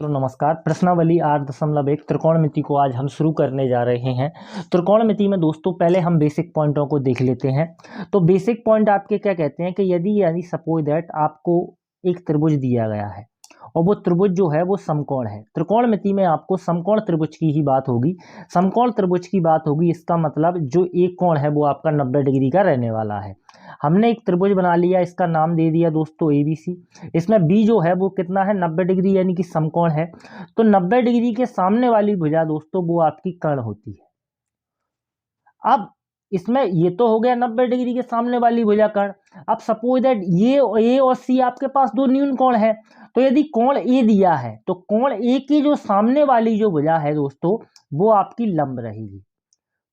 तो नमस्कार। प्रश्नावली 8.1 त्रिकोणमिति को आज हम शुरू करने जा रहे हैं। त्रिकोणमिति में दोस्तों पहले हम बेसिक पॉइंटों को देख लेते हैं। तो बेसिक पॉइंट आपके क्या कहते हैं कि यदि यानी सपोज दैट आपको एक त्रिभुज दिया गया है और वो त्रिभुज जो है वो समकोण है। त्रिकोणमिति में आपको समकोण त्रिभुज की ही बात होगी। समकोण त्रिभुज की बात होगी, इसका मतलब जो एक कोण है वो आपका 90 डिग्री का रहने वाला है। हमने एक त्रिभुज बना लिया, इसका नाम दे दिया दोस्तों ABC। इसमें बी जो है वो कितना है, 90 डिग्री यानी कि समकोण है। तो 90 डिग्री के सामने वाली भुजा दोस्तों वो आपकी कर्ण होती है। अब इसमें ये तो हो गया 90 डिग्री के सामने वाली भुजा कर्ण। अब सपोज दैट ये ए और सी आपके पास दो न्यून कोण है। तो यदि कोण ए दिया है तो कोण ए की जो सामने वाली जो भुजा है दोस्तों वो आपकी लंब रहेगी।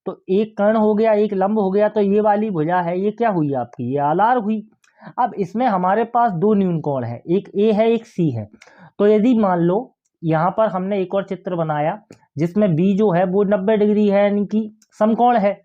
तो एक कर्ण हो गया, एक लंब हो गया, तो ये वाली भुजा है ये क्या हुई आपकी, ये आलार हुई। अब इसमें हमारे पास दो न्यून कोण है, एक ए है एक सी है। तो यदि मान लो यहां पर हमने एक और चित्र बनाया जिसमें बी जो है वो 90 डिग्री है यानी कि समकोण है,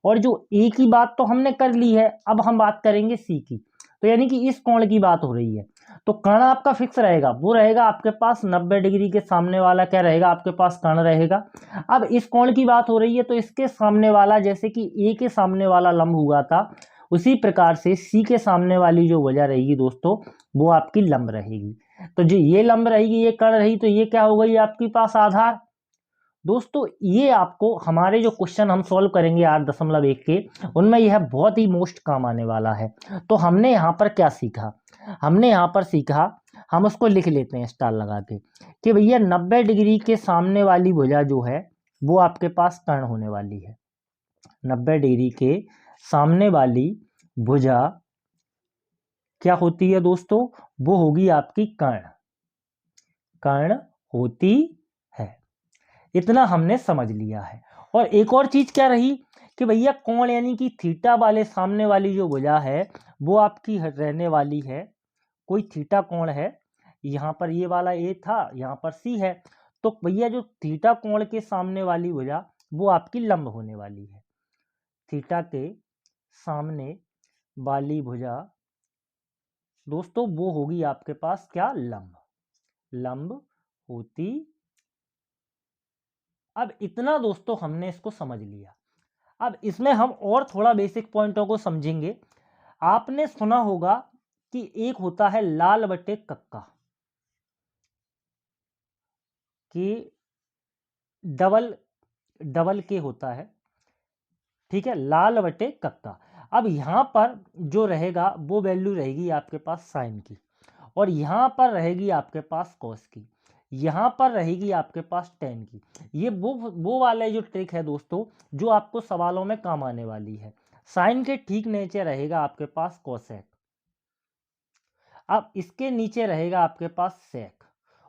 और जो ए की बात तो हमने कर ली है, अब हम बात करेंगे सी की। तो यानी कि इस कोण की बात हो रही है। तो कर्ण आपका फिक्स रहेगा, वो रहेगा आपके पास 90 डिग्री के सामने वाला क्या रहेगा, आपके पास कर्ण रहेगा। अब इस कोण की बात हो रही है तो इसके सामने वाला, जैसे कि ए के सामने वाला लंब हुआ था, उसी प्रकार से सी के सामने वाली जो वजह रहेगी दोस्तों वो आपकी लंब रहेगी। तो जो ये लंब रहेगी, ये कर्ण रही, तो ये क्या हो गई आपके पास आधार। दोस्तों ये आपको हमारे जो क्वेश्चन हम सॉल्व करेंगे 8.1 के, उनमें यह बहुत ही मोस्ट काम आने वाला है। तो हमने यहाँ पर क्या सीखा, हमने यहाँ पर सीखा, हम उसको लिख लेते हैं स्टार लगा के, कि भैया 90 डिग्री के सामने वाली भुजा जो है वो आपके पास कर्ण होने वाली है। 90 डिग्री के सामने वाली भुजा क्या होती है दोस्तों, वो होगी आपकी कर्ण, कर्ण होती है। इतना हमने समझ लिया है। और एक और चीज क्या रही कि भैया कोण यानी कि थीटा वाले सामने वाली जो भुजा है वो आपकी रहने वाली है, कोई थीटा कोण है। यहाँ पर ये वाला ए था, यहाँ पर सी है। तो भैया जो थीटा कोण के सामने वाली भुजा वो आपकी लंब होने वाली है। थीटा के सामने वाली भुजा दोस्तों वो होगी आपके पास क्या, लंब, लंब होती। अब इतना दोस्तों हमने इसको समझ लिया। अब इसमें हम और थोड़ा बेसिक पॉइंटों को समझेंगे। आपने सुना होगा कि एक होता है लाल बटे कक्का, कि डबल डबल के होता है, ठीक है, लाल बटे कक्का। अब यहां पर जो रहेगा वो वैल्यू रहेगी आपके पास साइन की, और यहां पर रहेगी आपके पास कॉस की, यहां पर रहेगी आपके पास टेन की। ये वो वाला जो ट्रिक है दोस्तों जो आपको सवालों में काम आने वाली है। साइन के ठीक नीचे रहेगा आपके पास कोसेक, अब इसके नीचे रहेगा आपके पास सेक,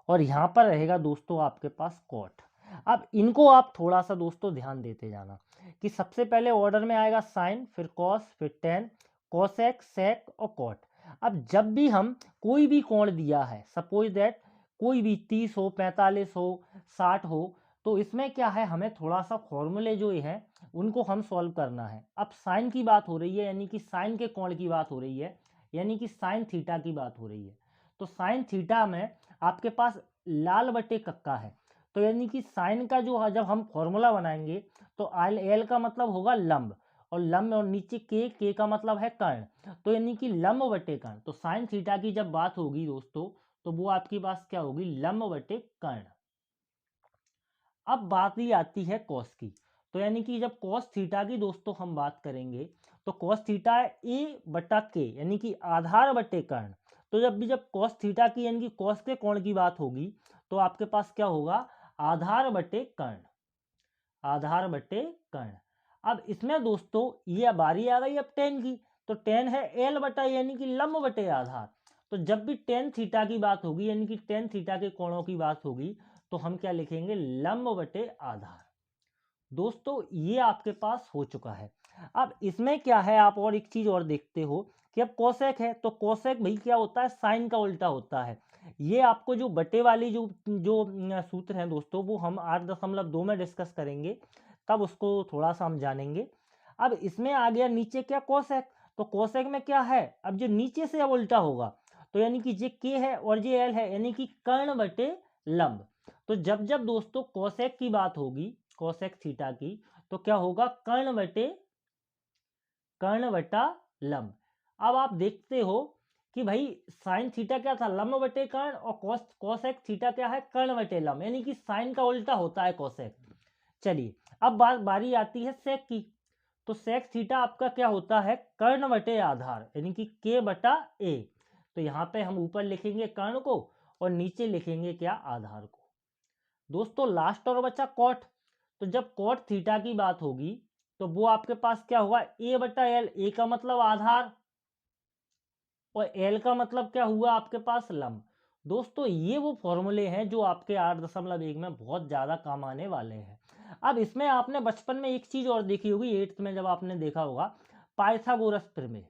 और यहां पर रहेगा दोस्तों आपके पास कॉट। अब इनको आप थोड़ा सा दोस्तों ध्यान देते जाना कि सबसे पहले ऑर्डर में आएगा साइन, फिर कॉस, फिर टेन, कोसेक, सेक और कॉट। अब जब भी हम कोई भी कोण दिया है, सपोज दैट कोई भी 30 हो, 45 हो, 60 हो, तो इसमें क्या है, हमें थोड़ा सा फॉर्मूले जो है उनको हम सॉल्व करना है। अब साइन की बात हो रही है यानी कि साइन के कोण की बात हो रही है, यानी कि साइन थीटा की बात हो रही है। तो साइन थीटा में आपके पास लाल बटे कक्का है, तो यानी कि साइन का जो जब हम फॉर्मूला बनाएंगे तो एल का मतलब होगा लंब, और लंब और नीचे के का मतलब है कर्ण, तो यानी कि लंब बटे कर्ण। तो साइन थीटा की जब बात होगी दोस्तों तो वो आपकी पास क्या होगी, लंब बटे कर्ण। अब बात ही आती है कॉस की। तो यानी कि जब कॉस थीटा की दोस्तों हम बात करेंगे तो कॉस थीटा है ए बटा के, यानी कि आधार बटे कर्ण। तो जब कॉस थीटा की यानी कि कॉस के कोण की बात होगी तो आपके पास क्या होगा, आधार बटे कर्ण, आधार बटे कर्ण। अब इसमें दोस्तों ये बारी आ गई अब टेन की, तो टेन है एल बटा यानी कि लंब बटे आधार। तो जब भी टेन थीटा की बात होगी यानी कि टेन थीटा के कोणों की बात होगी तो हम क्या लिखेंगे, लंब बटे आधार। दोस्तों ये आपके पास हो चुका है। अब इसमें क्या है, आप और एक चीज और देखते हो कि अब कोसेक है, तो कोसेक भाई क्या होता है, साइन का उल्टा होता है। ये आपको जो बटे वाली जो जो सूत्र हैं दोस्तों वो हम 8.2 में डिस्कस करेंगे, तब उसको थोड़ा सा हम जानेंगे। अब इसमें आ गया नीचे क्या, कोसेक। तो कोसेक में क्या है, अब जो नीचे से अब उल्टा होगा तो यानी कि जे के है और जे एल है, यानी कि कर्ण बटे लंब। तो जब जब दोस्तों कोसेक की बात होगी, कोसेक थीटा की, तो क्या होगा, कर्ण बटा लंब। अब आप देखते हो कि भाई साइन थीटा क्या था, लंब बटे कर्ण, और कोसेक थीटा क्या है, कर्ण बटे लंब, यानी कि साइन का उल्टा होता है कोसेक। चलिए अब बारी आती है सेक की। तो सेक थीटा आपका क्या होता है, कर्ण बटे आधार, यानी कि के बटा ए। तो यहाँ पे हम ऊपर लिखेंगे कर्ण को और नीचे लिखेंगे क्या, आधार को। दोस्तों लास्ट और बचा कॉट। तो जब कॉट थीटा की बात होगी तो वो आपके पास क्या हुआ, ए बटा एल, ए का मतलब आधार और एल का मतलब क्या हुआ आपके पास, लंब। दोस्तों ये वो फॉर्मूले हैं जो आपके 8.1 में बहुत ज़्यादा काम आने वाले हैं। अब इसमें आपने बचपन में एक चीज़ और देखी होगी, 8th में जब आपने देखा होगा, पाइथागोरस प्रमेय।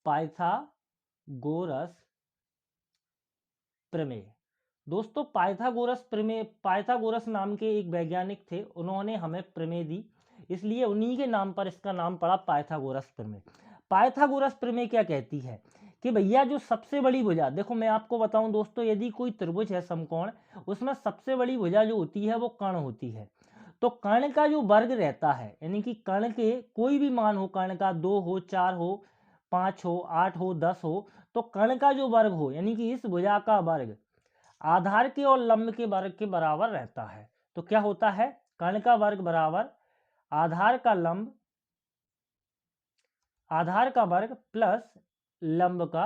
पाइथागोरस प्रमेय दोस्तों, पाइथागोरस नाम के एक वैज्ञानिक थे, उन्होंने हमें प्रमेय दी, इसलिए उन्हीं के नाम पर इसका नाम पड़ा पाइथागोरस प्रमेय। पाइथागोरस प्रमेय क्या कहती है कि भैया जो सबसे बड़ी भुजा, देखो मैं आपको बताऊं दोस्तों, यदि कोई त्रिभुज है समकोण, उसमें सबसे बड़ी भुजा जो होती है वो कर्ण होती है। तो कर्ण का जो वर्ग रहता है, यानी कि कर्ण के कोई भी मान हो, कर्ण का 2 हो, 4 हो, 5 हो, 8 हो, 10 हो, तो कर्ण का जो वर्ग हो, यानी कि इस भुजा का वर्ग आधार के और लंब के वर्ग के बराबर रहता है। तो क्या होता है, कर्ण का वर्ग बराबर आधार का वर्ग प्लस लंब का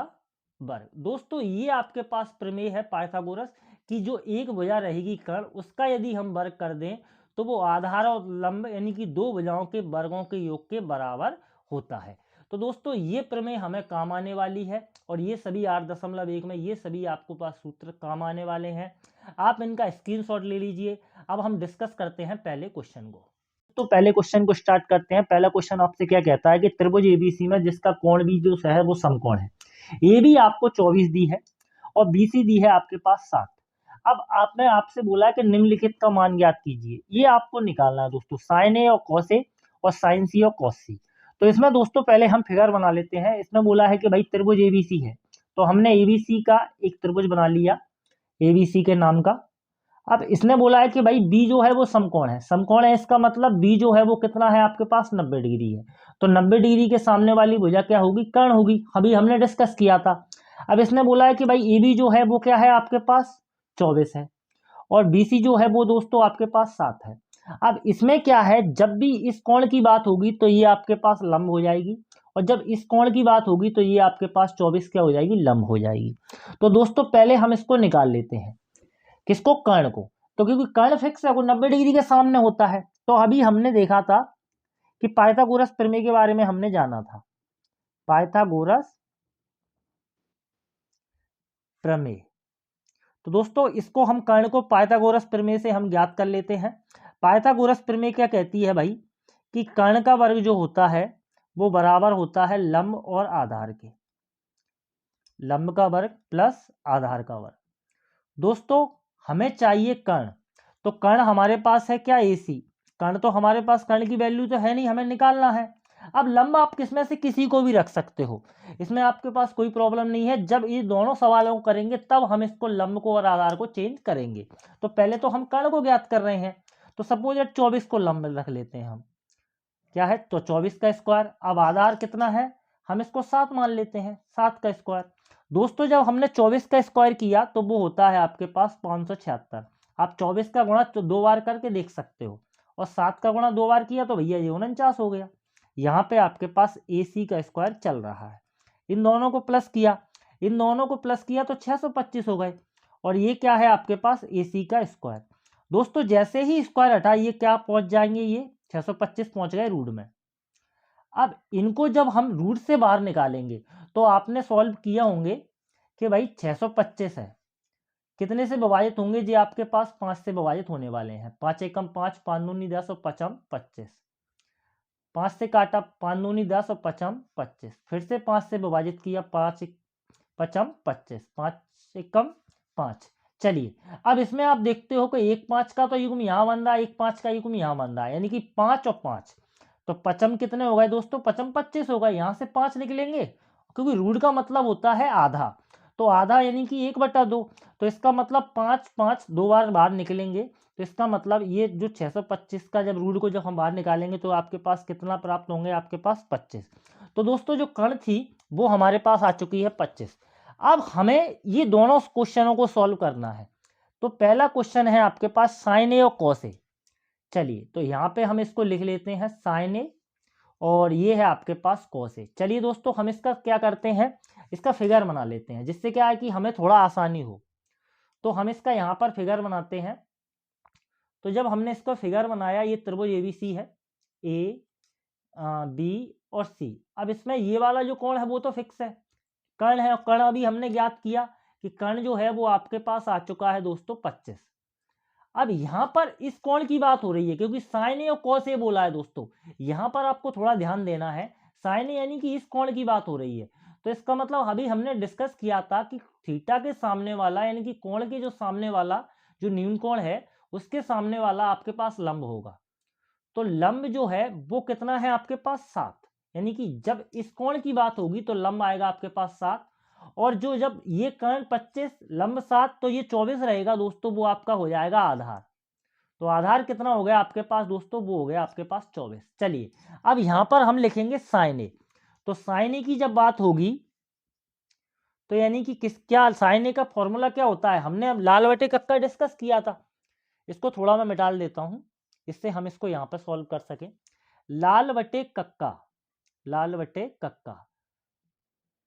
वर्ग। दोस्तों ये आपके पास प्रमेय है पाइथागोरस की, जो एक भुजा रहेगी कर्ण, उसका यदि हम वर्ग कर दें तो वो आधार और लंब यानी कि दो भुजाओं के वर्गों के योग के बराबर होता है। तो दोस्तों ये प्रमेय हमें काम आने वाली है, और ये सभी 8.1 में ये सभी आपको पास सूत्र काम आने वाले हैं। आप इनका स्क्रीनशॉट ले लीजिए। अब हम डिस्कस करते हैं पहले क्वेश्चन को। तो पहले क्वेश्चन को स्टार्ट करते हैं। पहला क्वेश्चन आपसे क्या कहता है कि त्रिभुज एबीसी में जिसका कोण भी जो है वो समकोण है, ए बी आपको 24 दी है और बीसी दी है आपके पास 7। अब आपने आपसे बोला है कि निम्नलिखित का मान ज्ञात कीजिए, ये आपको निकालना है दोस्तों, साइन ए और कॉस ए और साइन सी और कॉस सी। तो इसमें दोस्तों पहले हम फिगर बना लेते हैं। इसमें बोला है कि भाई त्रिभुज एबीसी है, तो हमने एबीसी का एक त्रिभुज बना लिया एबीसी के नाम का। अब इसने बोला है कि भाई बी जो है वो समकोण है, समकोण है इसका मतलब बी जो है वो कितना है आपके पास, 90 डिग्री है। तो 90 डिग्री के सामने वाली भुजा क्या होगी, कर्ण होगी, अभी हमने डिस्कस किया था। अब इसने बोला है कि भाई ए बी जो है वो क्या है आपके पास 24 है और बीसी जो है वो दोस्तों आपके पास 7 है। अब इसमें क्या है, जब भी इस कोण की बात होगी तो ये आपके पास लंब हो जाएगी, और जब इस कोण की बात होगी तो ये आपके पास 24 क्या हो जाएगी, लंब हो जाएगी। तो दोस्तों पहले हम इसको निकाल लेते हैं, किसको, कर्ण को। तो क्योंकि कर्ण फिक्स है, वो 90 डिग्री के सामने होता है। तो अभी हमने देखा था कि पाइथागोरस प्रमेय के बारे में हमने जाना था, पाइथागोरस प्रमेय। तो दोस्तों इसको हम कर्ण को पाइथागोरस प्रमेय से हम ज्ञात कर लेते हैं। पाइथागोरस प्रमेय क्या कहती है भाई कि कर्ण का वर्ग जो होता है वो बराबर होता है लंब और आधार के, लंब का वर्ग प्लस आधार का वर्ग। दोस्तों हमें चाहिए कर्ण, तो कर्ण हमारे पास है क्या, AC। कर्ण तो हमारे पास, कर्ण की वैल्यू तो है नहीं, हमें निकालना है। अब लंब आप किसमें से किसी को भी रख सकते हो, इसमें आपके पास कोई प्रॉब्लम नहीं है। जब ये दोनों सवालों को करेंगे तब हम इसको लंब को और आधार को चेंज करेंगे। तो पहले तो हम कर्ण को ज्ञात कर रहे हैं, तो सपोज 24 को लंब रख लेते हैं हम, क्या है तो 24 का स्क्वायर। अब आधार कितना है, हम इसको 7 मान लेते हैं, 7 का स्क्वायर। दोस्तों जब हमने 24 का स्क्वायर किया तो वो होता है आपके पास 576। आप 24 का गुणा 2 बार करके देख सकते हो, और 7 का गुणा 2 बार किया तो भैया ये 49 हो गया। यहाँ पे आपके पास AC का स्क्वायर चल रहा है। इन दोनों को प्लस किया, इन दोनों को प्लस किया तो 625 हो गए, और ये क्या है आपके पास AC का स्क्वायर। दोस्तों जैसे ही स्क्वायर हटा ये क्या पहुंच जाएंगे, ये 625 पहुंच गए रूट में। अब इनको जब हम रूट से बाहर निकालेंगे तो आपने सॉल्व किया होंगे कि भाई 625 है, कितने से विभाजित होंगे जी, आपके पास 5 से विभाजित होने वाले हैं। 5 एकम 5, 5 दूनी 10 और 5 25, 5 से काटा, 5 दूनी 10 और 5 25, फिर से 5 से विभाजित किया, 5 5 25, 5 एकम 5। चलिए अब इसमें आप देखते हो कि 1 5 का तो युग्म यहाँ बन रहा है, 1 5 का युग्म यहाँ बन रहा है, यानी कि 5 और 5, तो पचम कितने हो गए दोस्तों, पचम 25 हो गए। यहाँ से 5 निकलेंगे क्योंकि रूट का मतलब होता है आधा, तो आधा यानी कि 1/2, तो इसका मतलब 5 5 2 बार बाहर निकलेंगे, तो इसका मतलब ये जो 625 का जब रूट को जब हम बाहर निकालेंगे तो आपके पास कितना प्राप्त होंगे, आपके पास 25। तो दोस्तों जो कर्ण थी वो हमारे पास आ चुकी है 25। अब हमें ये दोनों क्वेश्चनों को सॉल्व करना है। तो पहला क्वेश्चन है आपके पास साइन ए और कॉस ए। चलिए तो यहाँ पे हम इसको लिख लेते हैं साइन ए, और ये है आपके पास कॉस ए। चलिए दोस्तों हम इसका क्या करते हैं, इसका फिगर बना लेते हैं, जिससे क्या है कि हमें थोड़ा आसानी हो। तो हम इसका यहाँ पर फिगर बनाते हैं। तो जब हमने इसका फिगर बनाया, ये त्रिभुज एबीसी है, ए बी और सी। अब इसमें ये वाला जो कोण है वो तो फिक्स है, कर्ण है, और कर्ण अभी हमने ज्ञात किया कि कर्ण जो है वो आपके पास आ चुका है दोस्तों 25। अब यहां पर इस कोण की बात हो रही है, क्योंकि साइन ए और कॉस ए बोला है दोस्तों, यहां पर आपको थोड़ा ध्यान देना है। साइन ए यानी कि इस कोण की बात हो रही है, तो इसका मतलब अभी हमने डिस्कस किया था कि थीटा के सामने वाला यानी कि कोण के जो सामने वाला जो न्यून कोण है उसके सामने वाला आपके पास लंब होगा। तो लंब जो है वो कितना है आपके पास 7, यानी कि जब इस कोण की बात होगी तो लंब आएगा आपके पास 7, और जो जब ये कर्ण 25 लंब 7 तो ये 24 रहेगा दोस्तों, वो आपका हो जाएगा आधार। तो आधार कितना हो गया आपके पास दोस्तों, वो हो गया आपके पास 24। चलिए अब यहां पर हम लिखेंगे साइन ए। तो साइन ए की जब बात होगी तो यानी कि क्या साइन ए का फॉर्मूला क्या होता है, हमने अब लाल बटे कक्का डिस्कस किया था। इसको थोड़ा मैं मिटा देता हूं, इससे हम इसको यहां पर सॉल्व कर सकें। लाल बटे कक्का, लाल बटे कक्का,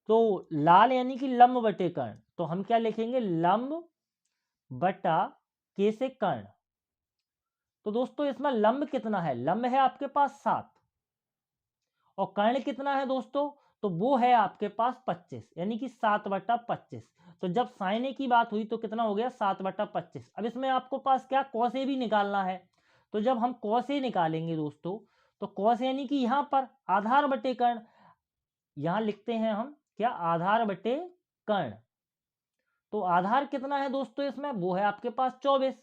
तो लाल यानी कि लंब बटे कर्ण, तो हम क्या लिखेंगे, लंब बटा के से कर्ण। तो दोस्तों इसमें लंब कितना है, लंब है आपके पास 7, और कर्ण कितना है दोस्तों, तो वो है आपके पास 25, यानी कि 7/25। तो जब साइन ए की बात हुई तो कितना हो गया 7/25। अब इसमें आपको पास क्या कॉस ए भी निकालना है। तो जब हम कॉस ए निकालेंगे दोस्तों, तो कॉस यानी कि यहां पर आधार बटे कर्ण, यहां लिखते हैं हम क्या, आधार बटे कर्ण। तो आधार कितना है दोस्तों इसमें, वो है आपके पास 24,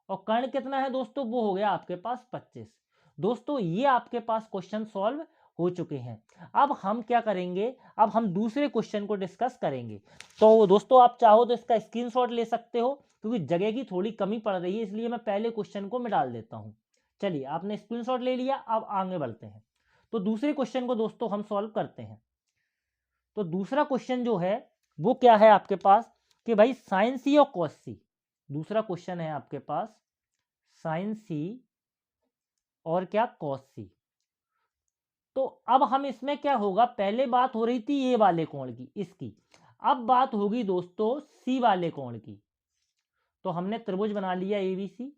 और कर्ण कितना है दोस्तों, वो हो गया आपके पास 25। दोस्तों ये आपके पास क्वेश्चन सॉल्व हो चुके हैं। अब हम क्या करेंगे, अब हम दूसरे क्वेश्चन को डिस्कस करेंगे। तो दोस्तों आप चाहो तो इसका स्क्रीनशॉट ले सकते हो, क्योंकि जगह की थोड़ी कमी पड़ रही है, इसलिए मैं पहले क्वेश्चन को मिटाल देता हूं। चलिए आपने स्क्रीनशॉट ले लिया, अब आगे बढ़ते हैं। तो दूसरे क्वेश्चन को दोस्तों हम सॉल्व करते हैं। तो दूसरा क्वेश्चन जो है वो क्या है आपके पास कि भाई साइन सी और कॉस सी। दूसरा क्वेश्चन है आपके पास साइन सी और क्या कॉस सी। तो अब हम इसमें क्या होगा, पहले बात हो रही थी ए वाले कोण की, इसकी, अब बात होगी दोस्तों सी वाले कोण की। तो हमने त्रिभुज बना लिया एबीसी,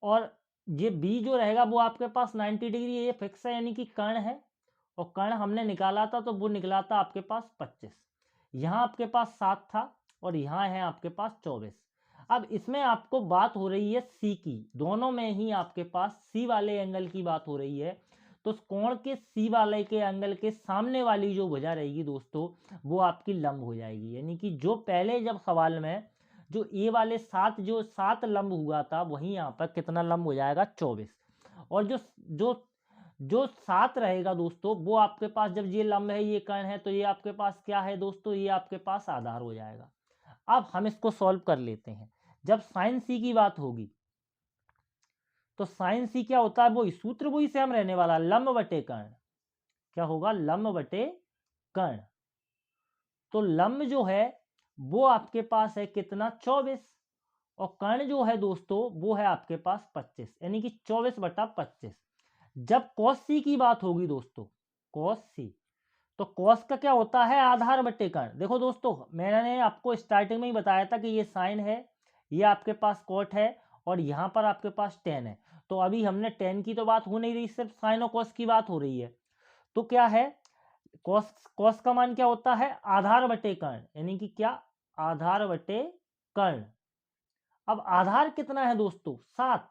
और ये बी जो रहेगा वो आपके पास 90 डिग्री, ये फिक्स है यानी कि कर्ण है, और कर्ण हमने निकाला था तो वो निकला था आपके पास 25। यहाँ आपके पास 7 था, और यहाँ है आपके पास 24। अब इसमें आपको बात हो रही है सी की, दोनों में ही आपके पास सी वाले एंगल की बात हो रही है। तो कोण के सी वाले के एंगल के सामने वाली जो भुजा रहेगी दोस्तों, वो आपकी लंब हो जाएगी, यानी कि जो पहले जब सवाल में जो ए वाले 7 जो 7 लंब हुआ था, वहीं यहाँ पर कितना लंब हो जाएगा 24। और जो जो जो 7 रहेगा दोस्तों, वो आपके पास जब ये लंब है ये कर्ण है, तो ये आपके पास क्या है दोस्तों, ये आपके पास आधार हो जाएगा। अब हम इसको सॉल्व कर लेते हैं। जब साइन सी की बात होगी तो साइन सी क्या होता है, वो सूत्र वही सेम रहने वाला, लंब बटे कर्ण। क्या होगा, लंब बटे कर्ण। तो लंब जो है वो आपके पास है कितना 24, और कर्ण जो है दोस्तों वो है आपके पास 25, यानी कि 24/25। जब कॉस सी की बात होगी दोस्तों, कॉस सी, तो कॉस का क्या होता है, आधार बटे कर्ण। देखो दोस्तों मैंने आपको स्टार्टिंग में ही बताया था कि ये साइन है, ये आपके पास कॉट है, और यहाँ पर आपके पास टेन है। तो अभी हमने टेन की तो बात हो नहीं रही, सिर्फ साइन और कॉस की बात हो रही है। तो क्या है, कॉस कॉस का मान क्या होता है, आधार बटे कर्ण, यानी कि क्या, आधार बटे कर्ण। अब आधार कितना है दोस्तों 7,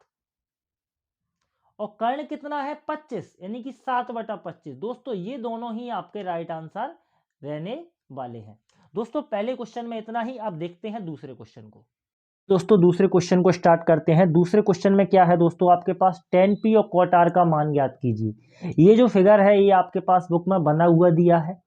और कर्ण कितना है 25, यानी कि 7/25। दोस्तों ये दोनों ही आपके राइट आंसर रहने वाले हैं। दोस्तों पहले क्वेश्चन में इतना ही, अब देखते हैं दूसरे क्वेश्चन को। दोस्तों दूसरे क्वेश्चन को स्टार्ट करते हैं। दूसरे क्वेश्चन में क्या है दोस्तों, आपके पास tan p और cot r का मान ज्ञात कीजिए। ये जो फिगर है ये आपके पास बुक में बना हुआ दिया है।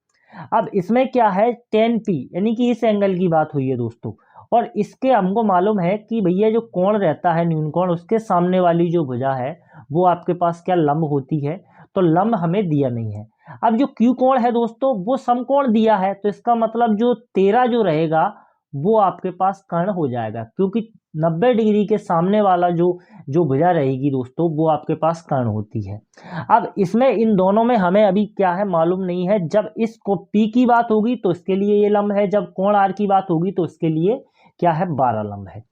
अब इसमें क्या है, टेन पी यानी कि इस एंगल की बात हुई है दोस्तों, और इसके हमको मालूम है कि भैया जो कोण रहता है न्यून कोण, उसके सामने वाली जो भुजा है वो आपके पास क्या लंब होती है, तो लंब हमें दिया नहीं है। अब जो क्यू कोण है दोस्तों वो समकोण दिया है, तो इसका मतलब जो 13 जो रहेगा वो आपके पास कर्ण हो जाएगा, क्योंकि 90 डिग्री के सामने वाला जो जो भुजा रहेगी दोस्तों वो आपके पास कर्ण होती है। अब इसमें इन दोनों में हमें अभी क्या है मालूम नहीं है, जब इसको पी की बात होगी तो इसके लिए ये लंब है, जब कोण आर की बात होगी तो इसके लिए क्या है 12 लंब है।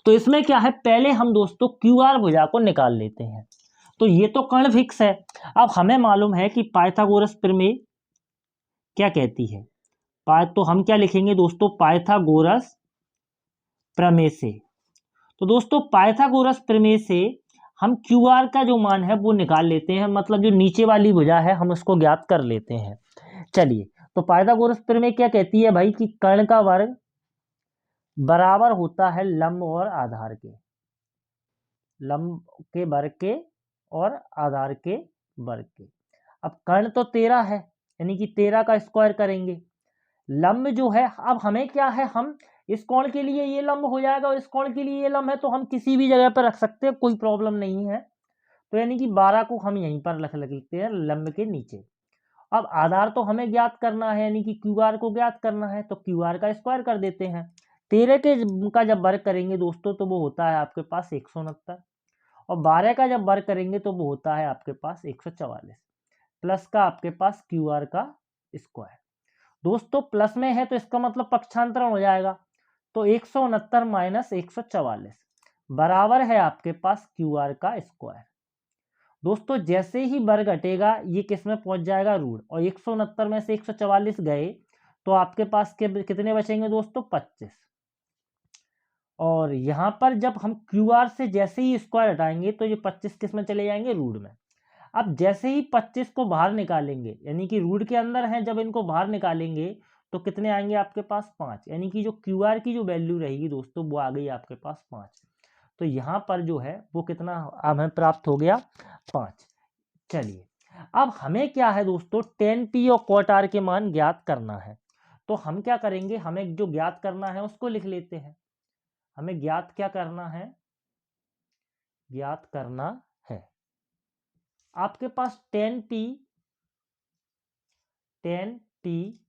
तो इसमें क्या है, पहले हम दोस्तों क्यू आर भुजा को निकाल लेते हैं। तो ये तो कर्ण फिक्स है। अब हमें मालूम है कि पाइथागोरस प्रमेय क्या कहती है, तो हम क्या लिखेंगे दोस्तों, पाइथागोरस प्रमेय से। तो दोस्तों पाइथागोरस प्रमेय से हम क्यू आर का जो मान है वो निकाल लेते हैं, मतलब जो नीचे वाली भुजा है हम उसको ज्ञात कर लेते हैं। चलिए, तो पाइथागोरस प्रमेय क्या कहती है भाई कि कर्ण का वर्ग बराबर होता है लंब और आधार के, लंब के वर्ग के और आधार के वर्ग के। अब कर्ण तो 13 है, यानी कि 13 का स्क्वायर करेंगे। लंब जो है, अब हमें क्या है, हम इस कोण के लिए ये लंब हो जाएगा और इस कोण के लिए ये लंब है, तो हम किसी भी जगह पर रख सकते हैं, कोई प्रॉब्लम नहीं है। तो यानी कि 12 को हम यहीं पर रख लेते हैं लंब के नीचे। अब आधार तो हमें ज्ञात करना है, यानी कि क्यू आर को ज्ञात करना है, तो क्यू आर का स्क्वायर कर देते हैं। 13 के का जब वर्ग करेंगे दोस्तों तो वो होता है आपके पास 169, और 12 का जब वर्ग करेंगे तो वो होता है आपके पास 144, प्लस का आपके पास क्यू आर का स्क्वायर। दोस्तों प्लस में है तो इसका मतलब पक्षांतरण हो जाएगा, तो 169 माइनस 144 बराबर है आपके पास क्यू आर का स्क्वायर। दोस्तों जैसे ही वर्ग घटेगा ये किस में पहुंच जाएगा, रूट, और 169 में से 144 गए तो आपके पास कितने बचेंगे दोस्तों, 25। और यहां पर जब हम क्यू आर से जैसे ही स्क्वायर हटाएंगे तो ये 25 किस में चले जाएंगे, रूट में। अब जैसे ही 25 को बाहर निकालेंगे, यानी कि रूट के अंदर है, जब इनको बाहर निकालेंगे तो कितने आएंगे आपके पास, 5, यानी कि जो क्यू आर की जो वैल्यू रहेगी दोस्तों वो आ गई आपके पास 5। तो यहाँ पर जो है वो कितना हमें प्राप्त हो गया, 5। चलिए, अब हमें क्या है दोस्तों, टेन पी और कॉट आर के मान ज्ञात करना है। तो हम क्या करेंगे, हमें जो ज्ञात करना है उसको लिख लेते हैं। हमें ज्ञात क्या करना है, ज्ञात करना है आपके पास tan T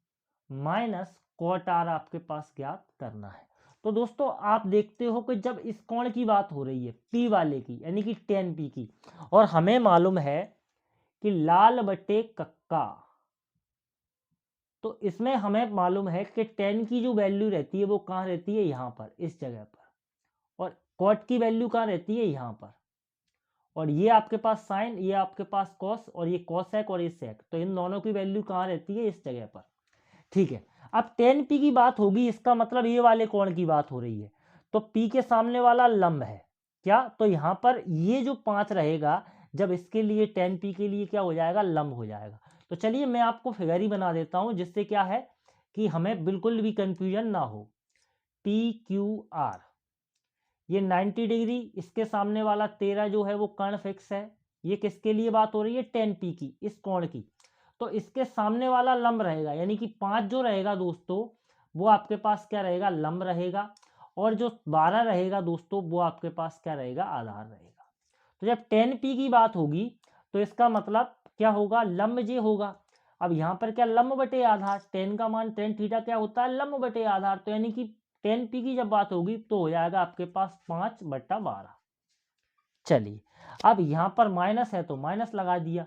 minus cot R आपके पास ज्ञात करना है। तो दोस्तों आप देखते हो कि जब इस कोण की बात हो रही है पी वाले की, यानी कि टेन पी की, और हमें मालूम है कि लाल बटे कक्का, तो इसमें हमें मालूम है कि टेन की जो वैल्यू रहती है वो कहाँ रहती है, यहाँ पर इस जगह पर, और कॉट की वैल्यू कहाँ रहती है, यहाँ पर, और ये आपके पास साइन, ये आपके पास कॉस, और ये कॉसेक और ये सेक, तो इन दोनों की वैल्यू कहाँ रहती है, इस जगह पर। ठीक है, अब टेन पी की बात होगी, इसका मतलब ये वाले कोण की बात हो रही है, तो पी के सामने वाला लंब है क्या, तो यहाँ पर ये जो 5 रहेगा, जब इसके लिए टेन पी के लिए क्या हो जाएगा, लंब हो जाएगा। तो चलिए मैं आपको फिगर ही बना देता हूं, जिससे क्या है कि हमें बिल्कुल भी कंफ्यूजन ना हो। पी क्यू आर, ये 90 डिग्री, इसके सामने वाला 13 जो है वो कर्ण फिक्स है। ये किसके लिए बात हो रही है, टेन पी की, इस कोण की। तो इसके सामने वाला लंब रहेगा, यानी कि 5 जो रहेगा दोस्तों वो आपके पास क्या रहेगा, लंब रहेगा, और जो 12 रहेगा दोस्तों वो आपके पास क्या रहेगा, आधार रहेगा। तो जब टेन पी की बात होगी तो इसका मतलब क्या होगा, लंब जे होगा। अब यहाँ पर क्या, लंब बटे आधार, टेन का मान टेन थीटा क्या होता है, लंब बटे आधार, तो यानी कि टेन पी की जब बात होगी तो हो जाएगा आपके पास 5/12। चलिए, अब यहाँ पर माइनस है तो माइनस लगा दिया।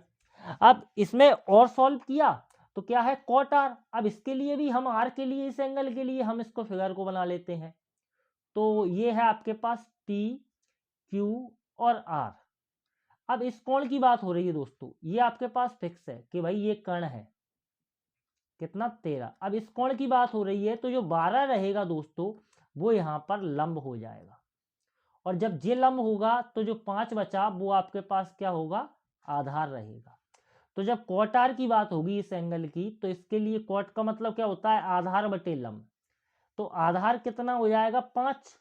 अब इसमें और सॉल्व किया तो क्या है, कॉट आर। अब इसके लिए भी हम आर के लिए, इस एंगल के लिए हम इसको फिगर को बना लेते हैं। तो ये है आपके पास पी क्यू और आर। अब इस कोण की बात हो रही है दोस्तों, ये आपके पास फिक्स है कि भाई ये कर्ण है कितना, 13। अब इस कोण की बात हो रही है तो जो 12 रहेगा दोस्तों वो यहाँ पर लंब हो जाएगा, और जब ये लंब होगा तो जो 5 बचा वो आपके पास क्या होगा, आधार रहेगा। तो जब कॉट आर की बात होगी इस एंगल की, तो इसके लिए कॉट का मतलब क्या होता है, आधार बटे लंब। तो आधार कितना हो जाएगा, 5,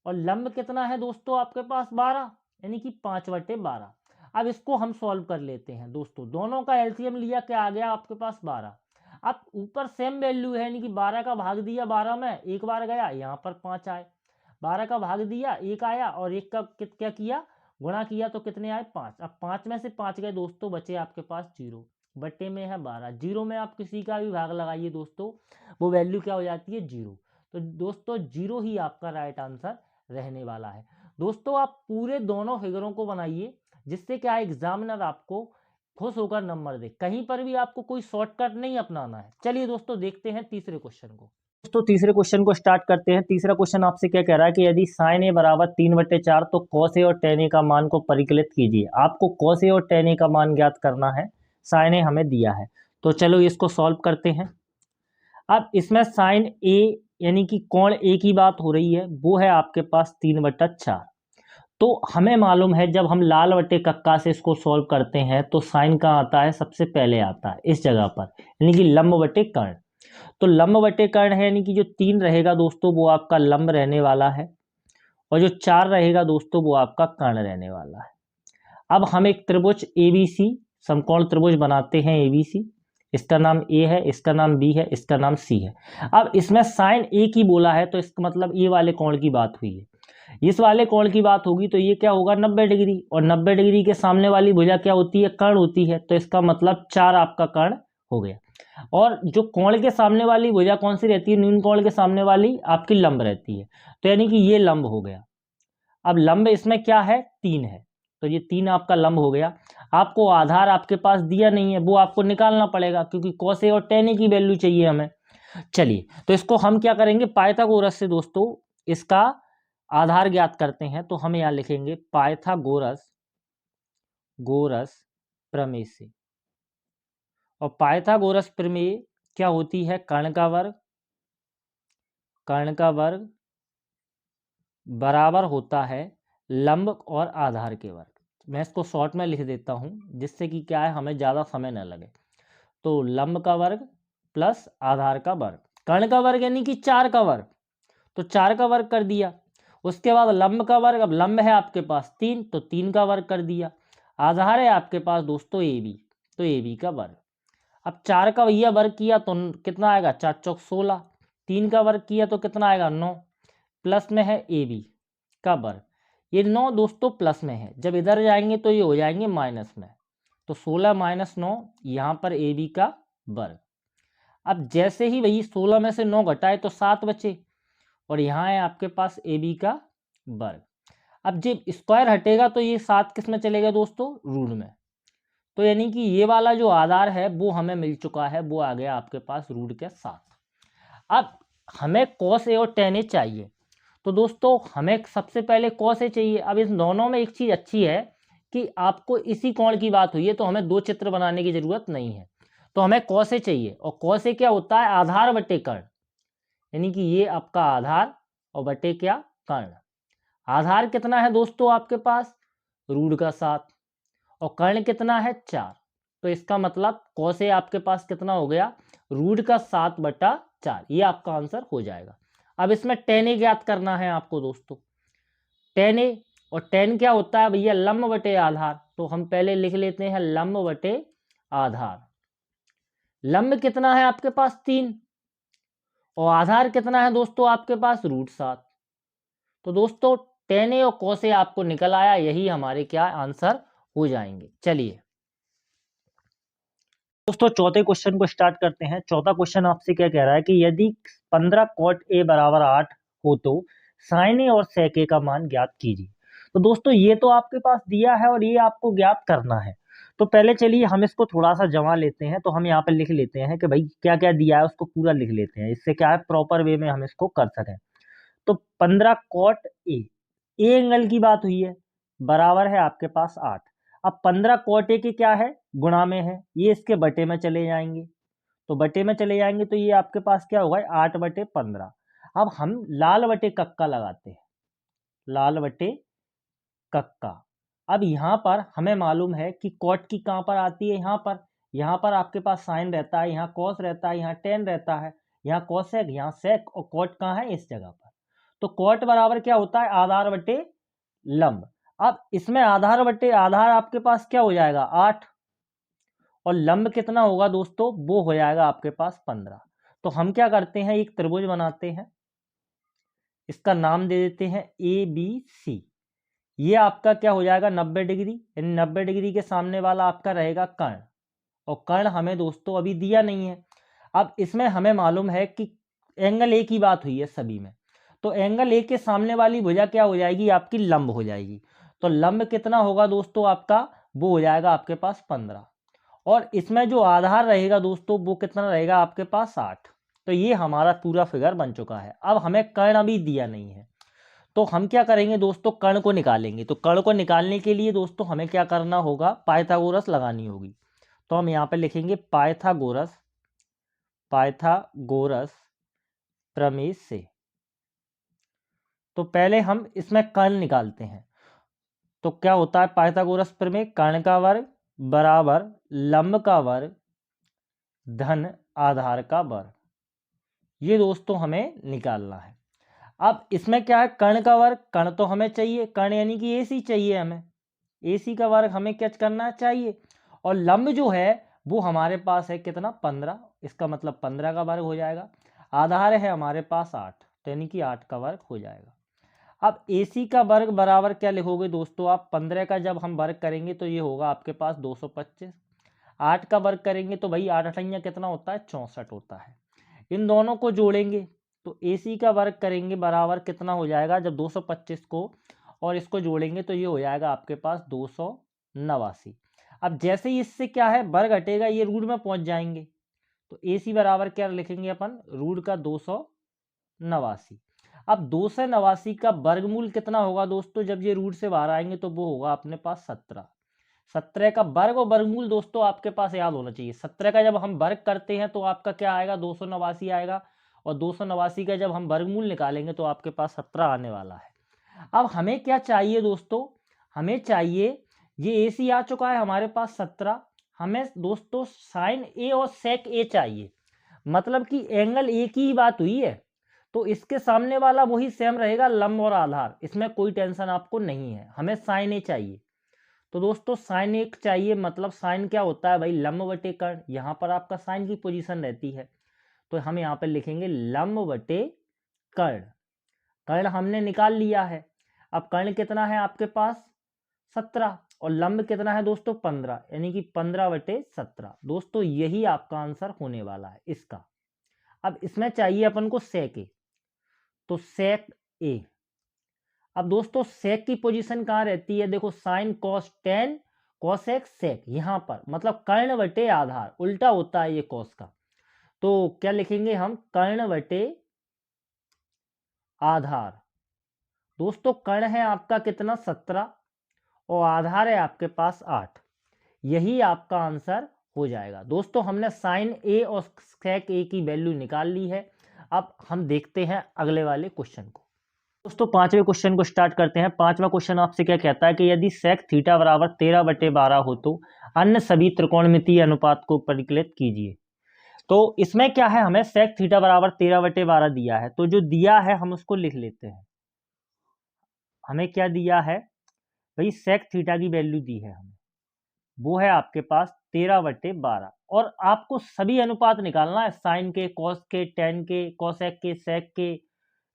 और लंब कितना है दोस्तों आपके पास 12, यानी कि 5/12। अब इसको हम सॉल्व कर लेते हैं दोस्तों, दोनों का एलसीएम लिया, क्या आ गया आपके पास 12। अब ऊपर सेम वैल्यू है, यानी कि 12 का भाग दिया 12 में, एक बार गया, यहाँ पर 5 आए। 12 का भाग दिया, एक आया, और एक का क्या किया, गुणा किया, तो कितने आए, 5। अब 5 में से 5 गए दोस्तों, बचे आपके पास 0, बटे में है 12। 0 में आप किसी का भी भाग लगाइए दोस्तों, वो वैल्यू क्या हो जाती है, 0। तो दोस्तों 0 ही आपका राइट आंसर रहने वाला है। दोस्तों आप पूरे दोनों फिगरों को बनाइए, जिससे क्या एग्जामिनर आपको खुश होकर नंबर दे। कहीं पर भी आपको कोई शॉर्टकट नहीं अपनाना है। चलिए दोस्तों देखते हैं तीसरे क्वेश्चन को। दोस्तों तीसरे क्वेश्चन को स्टार्ट करते हैं। तीसरा क्वेश्चन आपसे क्या कह रहा है कि यदि साइन ए बराबर 3/4 तो कॉस ए और टेन ए का मान को परिकलित कीजिए। आपको कॉस ए और टेन ए का मान ज्ञात करना है, साइन ए हमें दिया है। तो चलो इसको सॉल्व करते हैं। अब इसमें साइन ए यानी कि कोण ए की बात हो रही है, वो है आपके पास 3/4। तो हमें मालूम है जब हम लाल बटे कक्का से इसको सॉल्व करते हैं तो साइन कहाँ आता है, सबसे पहले आता है इस जगह पर, यानी कि लंब बटे कर्ण। तो लंब बटे कर्ण है, यानी कि जो 3 रहेगा दोस्तों वो आपका लंब रहने वाला है, और जो 4 रहेगा दोस्तों वो आपका कर्ण रहने वाला है। अब हम एक त्रिभुज ABC समकोण त्रिभुज बनाते हैं ABC। इसका नाम ए है, इसका नाम बी है, इसका नाम सी है। अब इसमें साइन ए की बोला है, तो इसका मतलब ये वाले कोण की बात हुई है। इस वाले कोण की बात होगी तो ये क्या होगा, 90 डिग्री, और 90 डिग्री के सामने वाली भुजा क्या होती है, कर्ण होती है। तो इसका मतलब 4 आपका कर्ण हो गया। और जो कोण के सामने वाली भुजा कौन सी रहती है, न्यून कोण के सामने वाली आपकी लंब रहती है। तो यानी कि ये लंब हो गया। अब लंब इसमें क्या है, 3 है, तो ये 3 आपका लंब हो गया। आपको आधार आपके पास दिया नहीं है, वो आपको निकालना पड़ेगा, क्योंकि कॉस ए और टेन ए की वैल्यू चाहिए हमें। चलिए तो इसको हम क्या करेंगे, पाइथागोरस से दोस्तों इसका आधार ज्ञात करते हैं। तो हम यहाँ लिखेंगे पाइथागोरस प्रमेय से। और पाइथागोरस प्रमेय क्या होती है, कर्ण का वर्ग बराबर होता है लंब और आधार के वर्ग। मैं इसको शॉर्ट में लिख देता हूं, जिससे कि क्या है, हमें ज़्यादा समय न लगे। तो लंब का वर्ग प्लस आधार का वर्ग, कर्ण का वर्ग यानी कि 4 का वर्ग, तो 4 का वर्ग कर दिया। उसके बाद लंब का वर्ग, अब लंब है आपके पास 3, तो 3 का वर्ग कर दिया। आधार है आपके पास दोस्तों AB, तो AB का वर्ग। अब 4 का भैया वर्ग किया तो कितना आएगा, 4 चौक 16। 3 का वर्ग किया तो कितना आएगा, 9। प्लस में है AB का वर्ग, ये 9 दोस्तों प्लस में है, जब इधर जाएंगे तो ये हो जाएंगे माइनस में। तो 16 माइनस 9, यहाँ पर AB का वर्ग। अब जैसे ही वही 16 में से 9 घटाए तो 7 बचे, और यहाँ है आपके पास AB का वर्ग। अब जब स्क्वायर हटेगा तो ये 7 किस में चलेगा दोस्तों, रूट में। तो यानी कि ये वाला जो आधार है वो हमें मिल चुका है, वो आ गया आपके पास रूट के 7। अब हमें कॉस ए और टेन ए चाहिए, तो दोस्तों हमें सबसे पहले कॉस ए चाहिए। अब इस दोनों में एक चीज़ अच्छी है कि आपको इसी कोण की बात हुई है, तो हमें 2 चित्र बनाने की जरूरत नहीं है। तो हमें कॉस ए चाहिए, और कॉस ए क्या होता है, आधार बटे कर्ण, यानी कि ये आपका आधार और बटे क्या, कर्ण। आधार कितना है दोस्तों आपके पास, रूट का 7, और कर्ण कितना है, 4। तो इसका मतलब कॉस ए आपके पास कितना हो गया, रूट का 7/4। ये आपका आंसर हो जाएगा। अब इसमें टेन ए ज्ञात करना है आपको दोस्तों। टेन ए, और टेन क्या होता है भैया, लंब बटे आधार। तो हम पहले लिख लेते हैं लंब बटे आधार। लंब कितना है आपके पास, 3, और आधार कितना है दोस्तों आपके पास, रूट 7। तो दोस्तों टेन ए और कॉस ए आपको निकल आया, यही हमारे क्या आंसर हो जाएंगे। चलिए दोस्तों चौथे क्वेश्चन को स्टार्ट करते हैं। चौथा क्वेश्चन आपसे क्या कह रहा है कि यदि 15 कॉट ए बराबर 8 हो तो साइन ए और सेक ए का मान ज्ञात कीजिए। तो दोस्तों ये तो आपके पास दिया है और ये आपको ज्ञात करना है। तो पहले चलिए हम इसको थोड़ा सा जमा लेते हैं। तो हम यहाँ पे लिख लेते हैं कि भाई क्या क्या दिया है उसको पूरा लिख लेते हैं, इससे क्या है प्रॉपर वे में हम इसको कर सकें। तो 15 कॉट ए एंगल की बात हुई है, बराबर है आपके पास 8। अब 15 कॉट ए की क्या है, गुणा में है, ये इसके बटे में चले जाएंगे। तो बटे में चले जाएंगे तो ये आपके पास क्या होगा, 8/15। अब हम लाल बटे कक्का लगाते हैं, लाल बटे कक्का। अब यहाँ पर हमें मालूम है कि कॉट की कहाँ पर आती है, यहाँ पर आपके पास साइन रहता है, यहाँ कॉस रहता है, यहाँ टेन रहता है, यहाँ कॉसेक, यहाँ सेक, और कॉट कहाँ है, इस जगह पर। तो कॉट बराबर क्या होता है, आधार बटे लंब। अब इसमें आधार बटे आधार आपके पास क्या हो जाएगा, 8, और लंब कितना होगा दोस्तों, वो हो जाएगा आपके पास 15। तो हम क्या करते हैं, एक त्रिभुज बनाते हैं, इसका नाम दे देते हैं ABC। ये आपका क्या हो जाएगा 90 डिग्री, यानी 90 डिग्री के सामने वाला आपका रहेगा कर्ण, और कर्ण हमें दोस्तों अभी दिया नहीं है। अब इसमें हमें मालूम है कि एंगल ए की बात हुई है सभी में, तो एंगल ए के सामने वाली भुजा क्या हो जाएगी, आपकी लंब हो जाएगी। तो लंब कितना होगा दोस्तों आपका, वो हो जाएगा आपके पास 15, और इसमें जो आधार रहेगा दोस्तों वो कितना रहेगा आपके पास 8। तो ये हमारा पूरा फिगर बन चुका है। अब हमें कर्ण अभी दिया नहीं है, तो हम क्या करेंगे दोस्तों, कर्ण को निकालेंगे। तो कर्ण को निकालने के लिए दोस्तों हमें क्या करना होगा, पाइथागोरस लगानी होगी। तो हम यहाँ पे लिखेंगे पाइथागोरस प्रमेय से। तो पहले हम इसमें कर्ण निकालते हैं। तो क्या होता है पाइथागोरस प्रमेय, कर्ण का वर्ग बराबर लंब का वर्ग धन आधार का वर्ग, ये दोस्तों हमें निकालना है। अब इसमें क्या है, कर्ण का वर्ग, कर्ण तो हमें चाहिए, कर्ण यानी कि AC चाहिए हमें, AC का वर्ग हमें क्या करना चाहिए, और लंब जो है वो हमारे पास है कितना 15, इसका मतलब 15 का वर्ग हो जाएगा। आधार है हमारे पास 8, तो यानी कि 8 का वर्ग हो जाएगा। अब AC का वर्ग बराबर क्या लिखोगे दोस्तों आप, 15 का जब हम वर्ग करेंगे तो ये होगा आपके पास 225, 8 का वर्ग करेंगे तो भाई 8 अठैया कितना होता है 64 होता है। इन दोनों को जोड़ेंगे तो AC का वर्ग करेंगे बराबर कितना हो जाएगा, जब 225 को और इसको जोड़ेंगे तो ये हो जाएगा आपके पास 289। अब जैसे ही इससे क्या है वर्ग हटेगा, ये रूट में पहुंच जाएंगे, तो AC बराबर क्या लिखेंगे अपन, रूट का 289। अब 289 का वर्गमूल कितना होगा दोस्तों, जब ये रूट से बाहर आएंगे तो वो होगा अपने पास 17। 17 का वर्ग और वर्गमूल दोस्तों आपके पास याद होना चाहिए। 17 का जब हम वर्ग करते हैं तो आपका क्या आएगा 289 आएगा, और 289 का जब हम वर्गमूल निकालेंगे तो आपके पास 17 आने वाला है। अब हमें क्या चाहिए दोस्तों, हमें चाहिए, ये AC आ चुका है हमारे पास 17, हमें दोस्तों साइन A और सेक A चाहिए, मतलब कि एंगल A की ही बात हुई है, तो इसके सामने वाला वही सेम रहेगा लंब और आधार, इसमें कोई टेंशन आपको नहीं है। हमें साइन A चाहिए, तो दोस्तों साइन एक चाहिए, मतलब साइन क्या होता है भाई, लंब बटे कर्ण, यहाँ पर आपका साइन की पोजीशन रहती है, तो हम यहाँ पर लिखेंगे लंब बटे कर्ण। कर्ण हमने निकाल लिया है। अब कर्ण कितना है आपके पास 17, और लंब कितना है दोस्तों 15, यानी कि 15 बटे 17। दोस्तों यही आपका आंसर होने वाला है इसका। अब इसमें चाहिए अपन को सेक ए, तो सेक ए। अब दोस्तों सेक की पोजीशन कहाँ रहती है, देखो sine cos tan cosec sec, यहां पर मतलब कर्ण बटे आधार, उल्टा होता है ये कॉस का, तो क्या लिखेंगे हम, कर्ण बटे आधार। दोस्तों कर्ण है आपका कितना 17, और आधार है आपके पास 8, यही आपका आंसर हो जाएगा। दोस्तों हमने साइन ए और सेक ए की वैल्यू निकाल ली है। अब हम देखते हैं अगले वाले क्वेश्चन को। दोस्तों पांचवें क्वेश्चन को स्टार्ट करते हैं। पांचवा क्वेश्चन आपसे क्या कहता है कि यदि सेक थीटा बराबर 13/12 हो तो अन्य सभी त्रिकोणमितीय अनुपात को परिकलित कीजिए। तो इसमें क्या है, हमें सेक थीटा बराबर 13/12 दिया है, तो जो दिया है हम उसको लिख लेते हैं। हमें क्या दिया है भाई, सेक थीटा की वैल्यू दी है हमें, वो है आपके पास 13/12, और आपको सभी अनुपात निकालना है, साइन के, कॉस के, टेन के, कॉसेक के,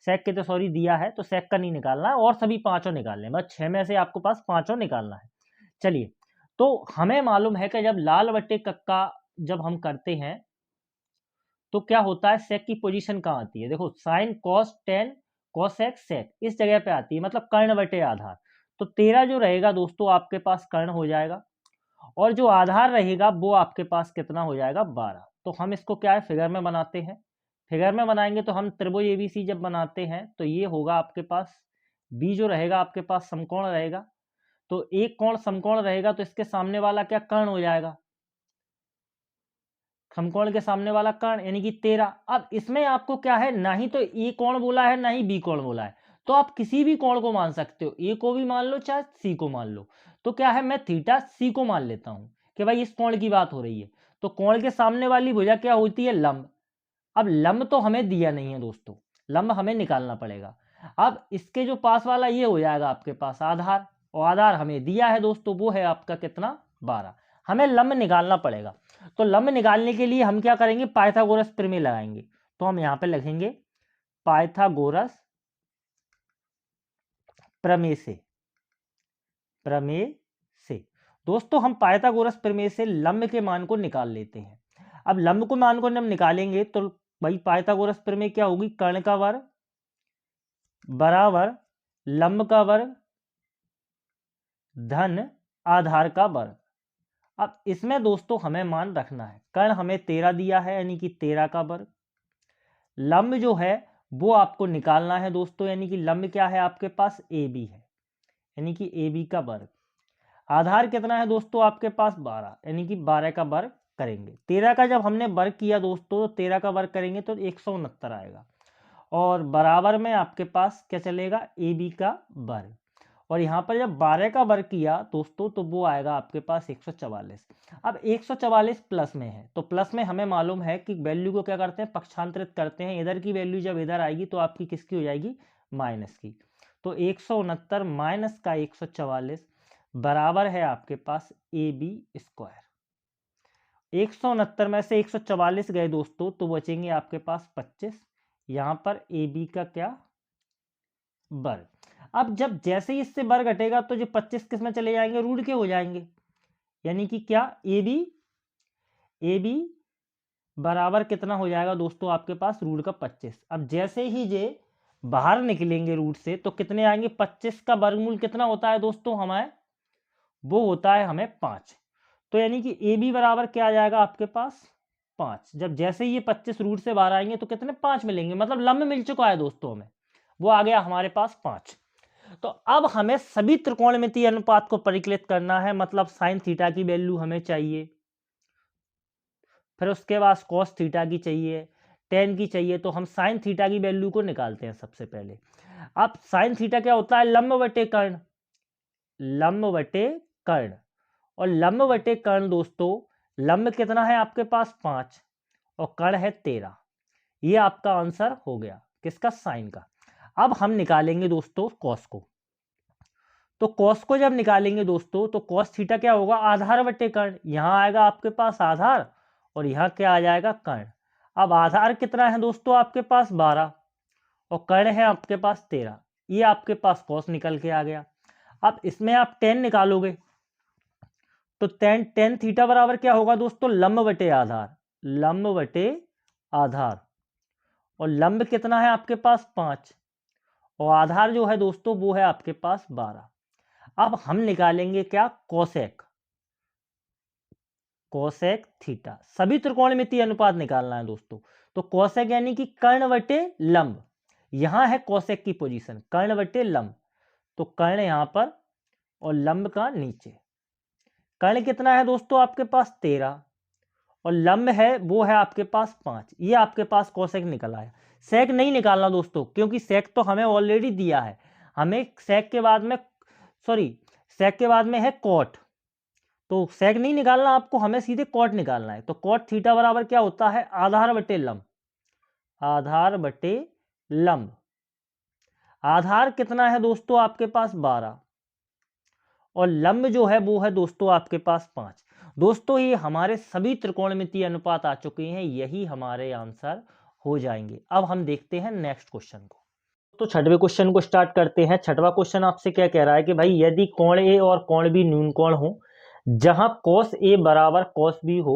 सेक के तो सॉरी दिया है, तो सेक का नहीं निकालना है, और सभी पांचों निकालने हैं, बस 6 में से आपको पास पांचों निकालना है। चलिए, तो हमें मालूम है कि जब लाल बटे कक्का जब हम करते हैं तो क्या होता है, सेक की पोजीशन कहाँ आती है, देखो sine cos tan cosec sec इस जगह पे आती है, मतलब कर्ण बटे आधार। तो 13 जो रहेगा दोस्तों आपके पास कर्ण हो जाएगा, और जो आधार रहेगा वो आपके पास कितना हो जाएगा 12। तो हम इसको क्या है फिगर में बनाते हैं। फिगर में बनाएंगे तो हम त्रिभुज ABC जब बनाते हैं तो ये होगा आपके पास B जो रहेगा आपके पास समकोण रहेगा, तो एक कोण समकोण रहेगा तो इसके सामने वाला क्या कर्ण हो जाएगा, समकोण के सामने वाला कर्ण, यानी कि 13। अब इसमें आपको क्या है, ना ही तो ए कोण बोला है ना ही बी कोण बोला है, तो आप किसी भी कोण को मान सकते हो, ए को भी मान लो चाहे सी को मान लो। तो क्या है, मैं थीटा सी को मान लेता हूं कि भाई इस कोण की बात हो रही है, तो कोण के सामने वाली भुजा क्या होती है लंब। अब लंब तो हमें दिया नहीं है दोस्तों, लंब हमें निकालना पड़ेगा। अब इसके जो पास वाला ये हो जाएगा आपके पास आधार, और आधार हमें दिया है दोस्तों, वो है आपका कितना 12, हमें लंब निकालना पड़ेगा। तो लंब निकालने के लिए हम क्या करेंगे, पाइथागोरस प्रमेय लगाएंगे। तो हम यहां पे लिखेंगे पाइथागोरस प्रमेय से, प्रमेय से दोस्तों हम पाइथागोरस प्रमेय से लंब के मान को निकाल लेते हैं। अब लंब को मान को हम निकालेंगे तो भाई पाइथागोरस प्रमेय क्या होगी, कर्ण का वर्ग बराबर लंब का वर्ग धन आधार का वर्ग। अब इसमें दोस्तों हमें मान रखना है, कर्ण हमें 13 दिया है यानी कि 13 का वर्ग, लंब जो है वो आपको निकालना है दोस्तों, यानी कि लंब क्या है आपके पास, ए बी है यानी कि ए बी का वर्ग। आधार कितना है दोस्तों आपके पास 12 यानी कि 12 का वर्ग करेंगे। 13 का जब हमने वर्ग किया दोस्तों, 13 का वर्ग करेंगे तो 169 आएगा, और बराबर में आपके पास क्या चलेगा, ए बी का वर्ग, और यहाँ पर जब 12 का वर्ग किया दोस्तों तो वो आएगा आपके पास 144। अब 144 प्लस में है, तो प्लस में हमें मालूम है कि वैल्यू को क्या करते हैं, पक्षांतरित करते हैं। इधर की वैल्यू जब इधर आएगी तो आपकी किसकी हो जाएगी, माइनस की। तो 169 माइनस का 144 बराबर है आपके पास ए बी स्क्वायर। 169 में से 144 गए दोस्तों तो बचेंगे आपके पास 25, यहाँ पर ए बी का क्या, वर्ग। अब जब जैसे ही इससे वर्ग घटेगा तो जो 25 किस में चले जाएंगे, रूट के हो जाएंगे, यानी कि क्या, ए बी बराबर कितना हो जाएगा दोस्तों आपके पास, रूट का 25। अब जैसे ही जे बाहर निकलेंगे रूट से तो कितने आएंगे, 25 का वर्गमूल कितना होता है दोस्तों हमें, वो होता है हमें 5। तो यानी कि ए बी बराबर क्या आ जाएगा आपके पास 5। जब जैसे ही ये 25 रूट से बाहर आएंगे तो कितने, 5 मिलेंगे, मतलब लंब मिल चुका है दोस्तों हमें, वो आ गया हमारे पास 5। तो अब हमें सभी त्रिकोणमितीय अनुपात को परिकलित करना है, मतलब साइन थीटा की वैल्यू हमें चाहिए, फिर उसके बाद कॉस थीटा की चाहिए, टेन की चाहिए। तो हम साइन थीटा की वैल्यू को निकालते हैं सबसे पहले। अब साइन थीटा क्या होता है, लंब बटे कर्ण, लंब बटे कर्ण, और लंब बटे कर्ण दोस्तों, लंब कितना है आपके पास 5 और कर्ण है 13। ये आपका आंसर हो गया किसका, साइन का। अब हम निकालेंगे दोस्तों कॉस को। तो कॉस को जब निकालेंगे दोस्तों तो कॉस थीटा क्या होगा, आधार बटे कर्ण, यहां आएगा आपके पास आधार और यहां क्या आ जाएगा, कर्ण। अब आधार कितना है दोस्तों आपके पास 12 और कर्ण है आपके पास 13, ये आपके पास कॉस निकल के आ गया। अब इसमें आप टेन निकालोगे तो टेन थीटा बराबर क्या होगा दोस्तों, लंब बटे आधार, लंब बटे आधार, और लंब कितना है आपके पास 5 और आधार जो है दोस्तों वो है आपके पास 12। अब हम निकालेंगे क्या, कोसेक, कोसेक थीटा। सभी त्रिकोणमितीय अनुपात निकालना है दोस्तों। तो कोसेक यानी कि कर्ण बटे लंब, यहां है कोसेक की पोजीशन, कर्ण बटे लंब, तो कर्ण यहां पर और लंब का नीचे। कर्ण कितना है दोस्तों आपके पास 13 और लंब है वो है आपके पास 5, ये आपके पास कोसेक निकल आया। सेक नहीं निकालना दोस्तों, क्योंकि सेक तो हमें ऑलरेडी दिया है, हमें सेक के बाद में सेक के बाद में है कॉट, तो सेक नहीं निकालना आपको, हमें सीधे कॉट निकालना है। तो कॉट थीटा बराबर क्या होता है, आधार बटे लंब, आधार बटे लंब। आधार कितना है दोस्तों आपके पास 12 और लंब जो है वो है दोस्तों आपके पास 5। दोस्तों ये हमारे सभी त्रिकोणमितीय अनुपात आ चुके हैं, यही हमारे आंसर हो जाएंगे। अब हम देखते हैं नेक्स्ट क्वेश्चन को। तो छठवें क्वेश्चन को स्टार्ट करते हैं। छठवां क्वेश्चन आपसे क्या कह रहा है कि भाई यदि कोण ए और कोण बी न्यून कोण हो, जहां cos ए बराबर cos बी हो,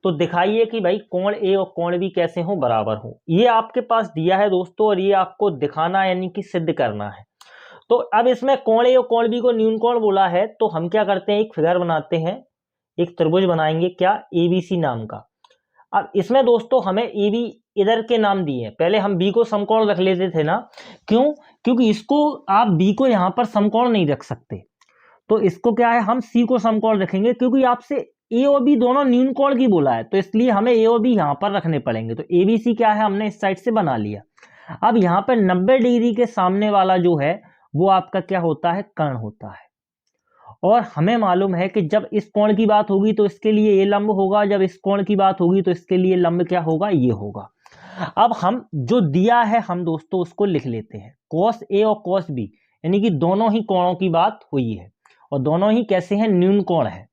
तो दिखाइए कि भाई कोण ए और कोण बी कैसे हो, बराबर हो। ये आपके पास दिया है दोस्तों और ये आपको दिखाना यानी कि सिद्ध करना है। तो अब इसमें कोण ए और कोण बी को न्यून कोण बोला है, तो हम क्या करते हैं, एक फिगर बनाते हैं, एक त्रिभुज बनाएंगे क्या, एबीसी नाम का। अब इसमें दोस्तों हमें ए बी इधर के नाम दिए हैं, पहले हम बी को समकोण रख लेते थे ना, क्यों, क्योंकि इसको आप बी को यहां पर समकोण नहीं रख सकते, तो इसको क्या है, हम सी को समकोण रखेंगे, क्योंकि आपसे ए और बी दोनों न्यून कोण की बोला है, तो इसलिए हमें ए और बी यहां पर रखने पड़ेंगे। तो ए बी सी क्या है, हमने इस साइड से बना लिया। अब यहां पर 90 डिग्री के सामने वाला जो है वो आपका क्या होता है, कर्ण होता है, और हमें मालूम है कि जब इस कोण की बात होगी तो इसके लिए ये लंब होगा, जब इस कोण की बात होगी तो इसके लिए लंब क्या होगा, ये होगा। अब हम जो दिया है हम दोस्तों उसको लिख लेते हैं, cos ए और cos बी, यानी कि दोनों ही कोणों की बात हुई है और दोनों ही कैसे हैं, न्यून कोण है।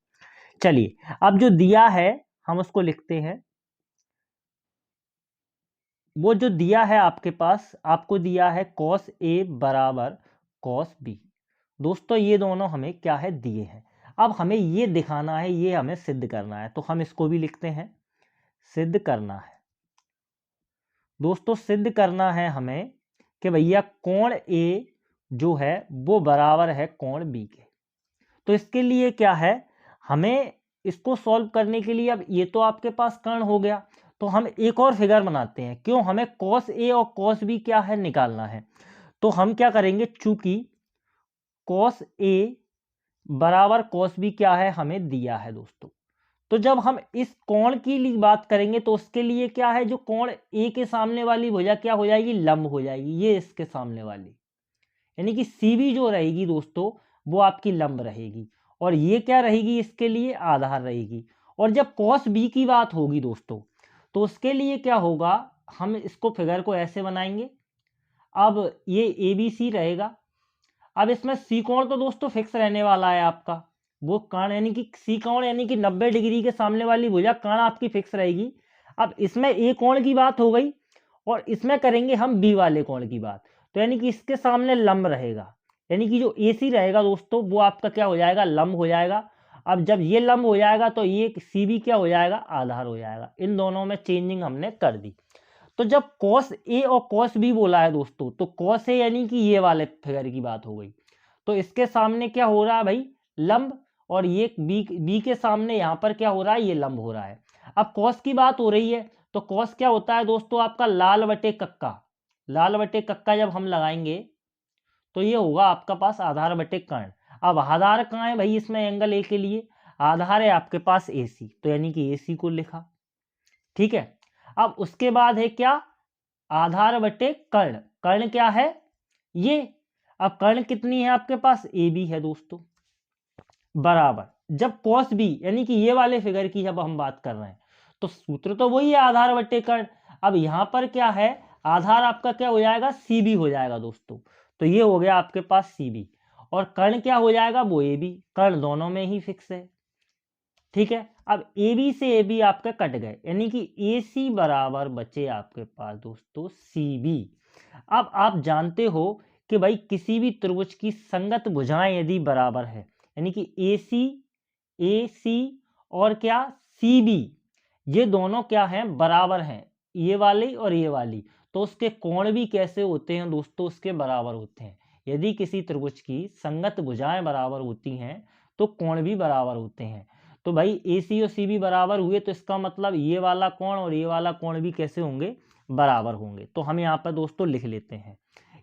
चलिए अब जो दिया है हम उसको लिखते हैं, वो जो दिया है आपके पास, आपको दिया है cos A बराबर cos B। दोस्तों ये दोनों हमें क्या है, दिए हैं। अब हमें ये दिखाना है, ये हमें सिद्ध करना है, तो हम इसको भी लिखते हैं सिद्ध करना है। दोस्तों सिद्ध करना है हमें कि भैया कोण A जो है वो बराबर है कोण B के। तो इसके लिए क्या है, हमें इसको सॉल्व करने के लिए, अब ये तो आपके पास कर्ण हो गया, तो हम एक और फिगर बनाते हैं। क्यों, हमें cos A और cos B क्या है, निकालना है। तो हम क्या करेंगे, चूंकि cos A बराबर cos B क्या है, हमें दिया है दोस्तों। तो जब हम इस कोण की बात करेंगे तो उसके लिए क्या है, जो कोण A के सामने वाली भुजा क्या हो जाएगी, लंब हो जाएगी, ये इसके सामने वाली, यानी कि CB जो रहेगी दोस्तों वो आपकी लंब रहेगी, और ये क्या रहेगी, इसके लिए आधार रहेगी। और जब cos B की बात होगी दोस्तों, तो उसके लिए क्या होगा, हम इसको फिगर को ऐसे बनाएंगे। अब ये ABC रहेगा। अब इसमें C कोण तो दोस्तों फिक्स रहने वाला है आपका, वो कोण यानी कि C कोण यानी कि 90 डिग्री के सामने वाली भुजा कोण आपकी फिक्स रहेगी। अब इसमें A कोण की बात हो गई, और इसमें करेंगे हम B वाले कोण की बात, तो यानी कि इसके सामने लंब रहेगा, यानी कि जो AC रहेगा दोस्तों वो आपका क्या हो जाएगा, लंब हो जाएगा। अब जब ये लंब हो जाएगा तो ये CB क्या हो जाएगा, आधार हो जाएगा। इन दोनों में चेंजिंग हमने कर दी। तो जब cos A और cos B बोला है दोस्तों, तो cos A यानी कि ये वाले फिगर की बात हो गई, तो इसके सामने क्या हो रहा है भाई, लंब, और ये B के सामने यहाँ पर क्या हो रहा है, ये लंब हो रहा है। अब cos की बात हो रही है, तो cos क्या होता है दोस्तों, आपका लाल बटे कक्का। लाल बटे कक्का जब हम लगाएंगे तो ये होगा आपका पास आधार बटे कर्ण। अब आधार कहाँ है भाई, इसमें एंगल ए के लिए आधार है आपके पास AC, तो यानी कि AC को लिखा, ठीक है। अब उसके बाद है क्या, आधार बटे कर्ण। कर्ण क्या है, ये। अब कर्ण कितनी है आपके पास, AB है दोस्तों, बराबर। जब cos B यानी कि ये वाले फिगर की जब हम बात कर रहे हैं, तो सूत्र तो वही है, आधार बटे कर्ण। अब यहां पर क्या है, आधार आपका क्या हो जाएगा, CB हो जाएगा दोस्तों, तो ये हो गया आपके पास CB, और कर्ण क्या हो जाएगा, वो AB। कर्ण दोनों में ही फिक्स है, ठीक है। अब AB से AB आपके कट गए, यानी कि AC बराबर बचे आपके पास दोस्तों CB। अब आप जानते हो कि भाई किसी भी त्रिभुज की संगत भुजाएं यदि बराबर है, यानी कि AC और क्या CB, ये दोनों क्या हैं, बराबर हैं, ये वाली और ये वाली, तो उसके कोण भी कैसे होते हैं दोस्तों, उसके बराबर होते हैं। यदि किसी त्रिभुज की संगत भुजाएं बराबर होती हैं तो कोण भी बराबर होते हैं। तो भाई AC और CB बराबर हुए, तो इसका मतलब ये वाला कोण और ये वाला कोण भी कैसे होंगे, बराबर होंगे। तो हम यहाँ पर दोस्तों लिख लेते हैं,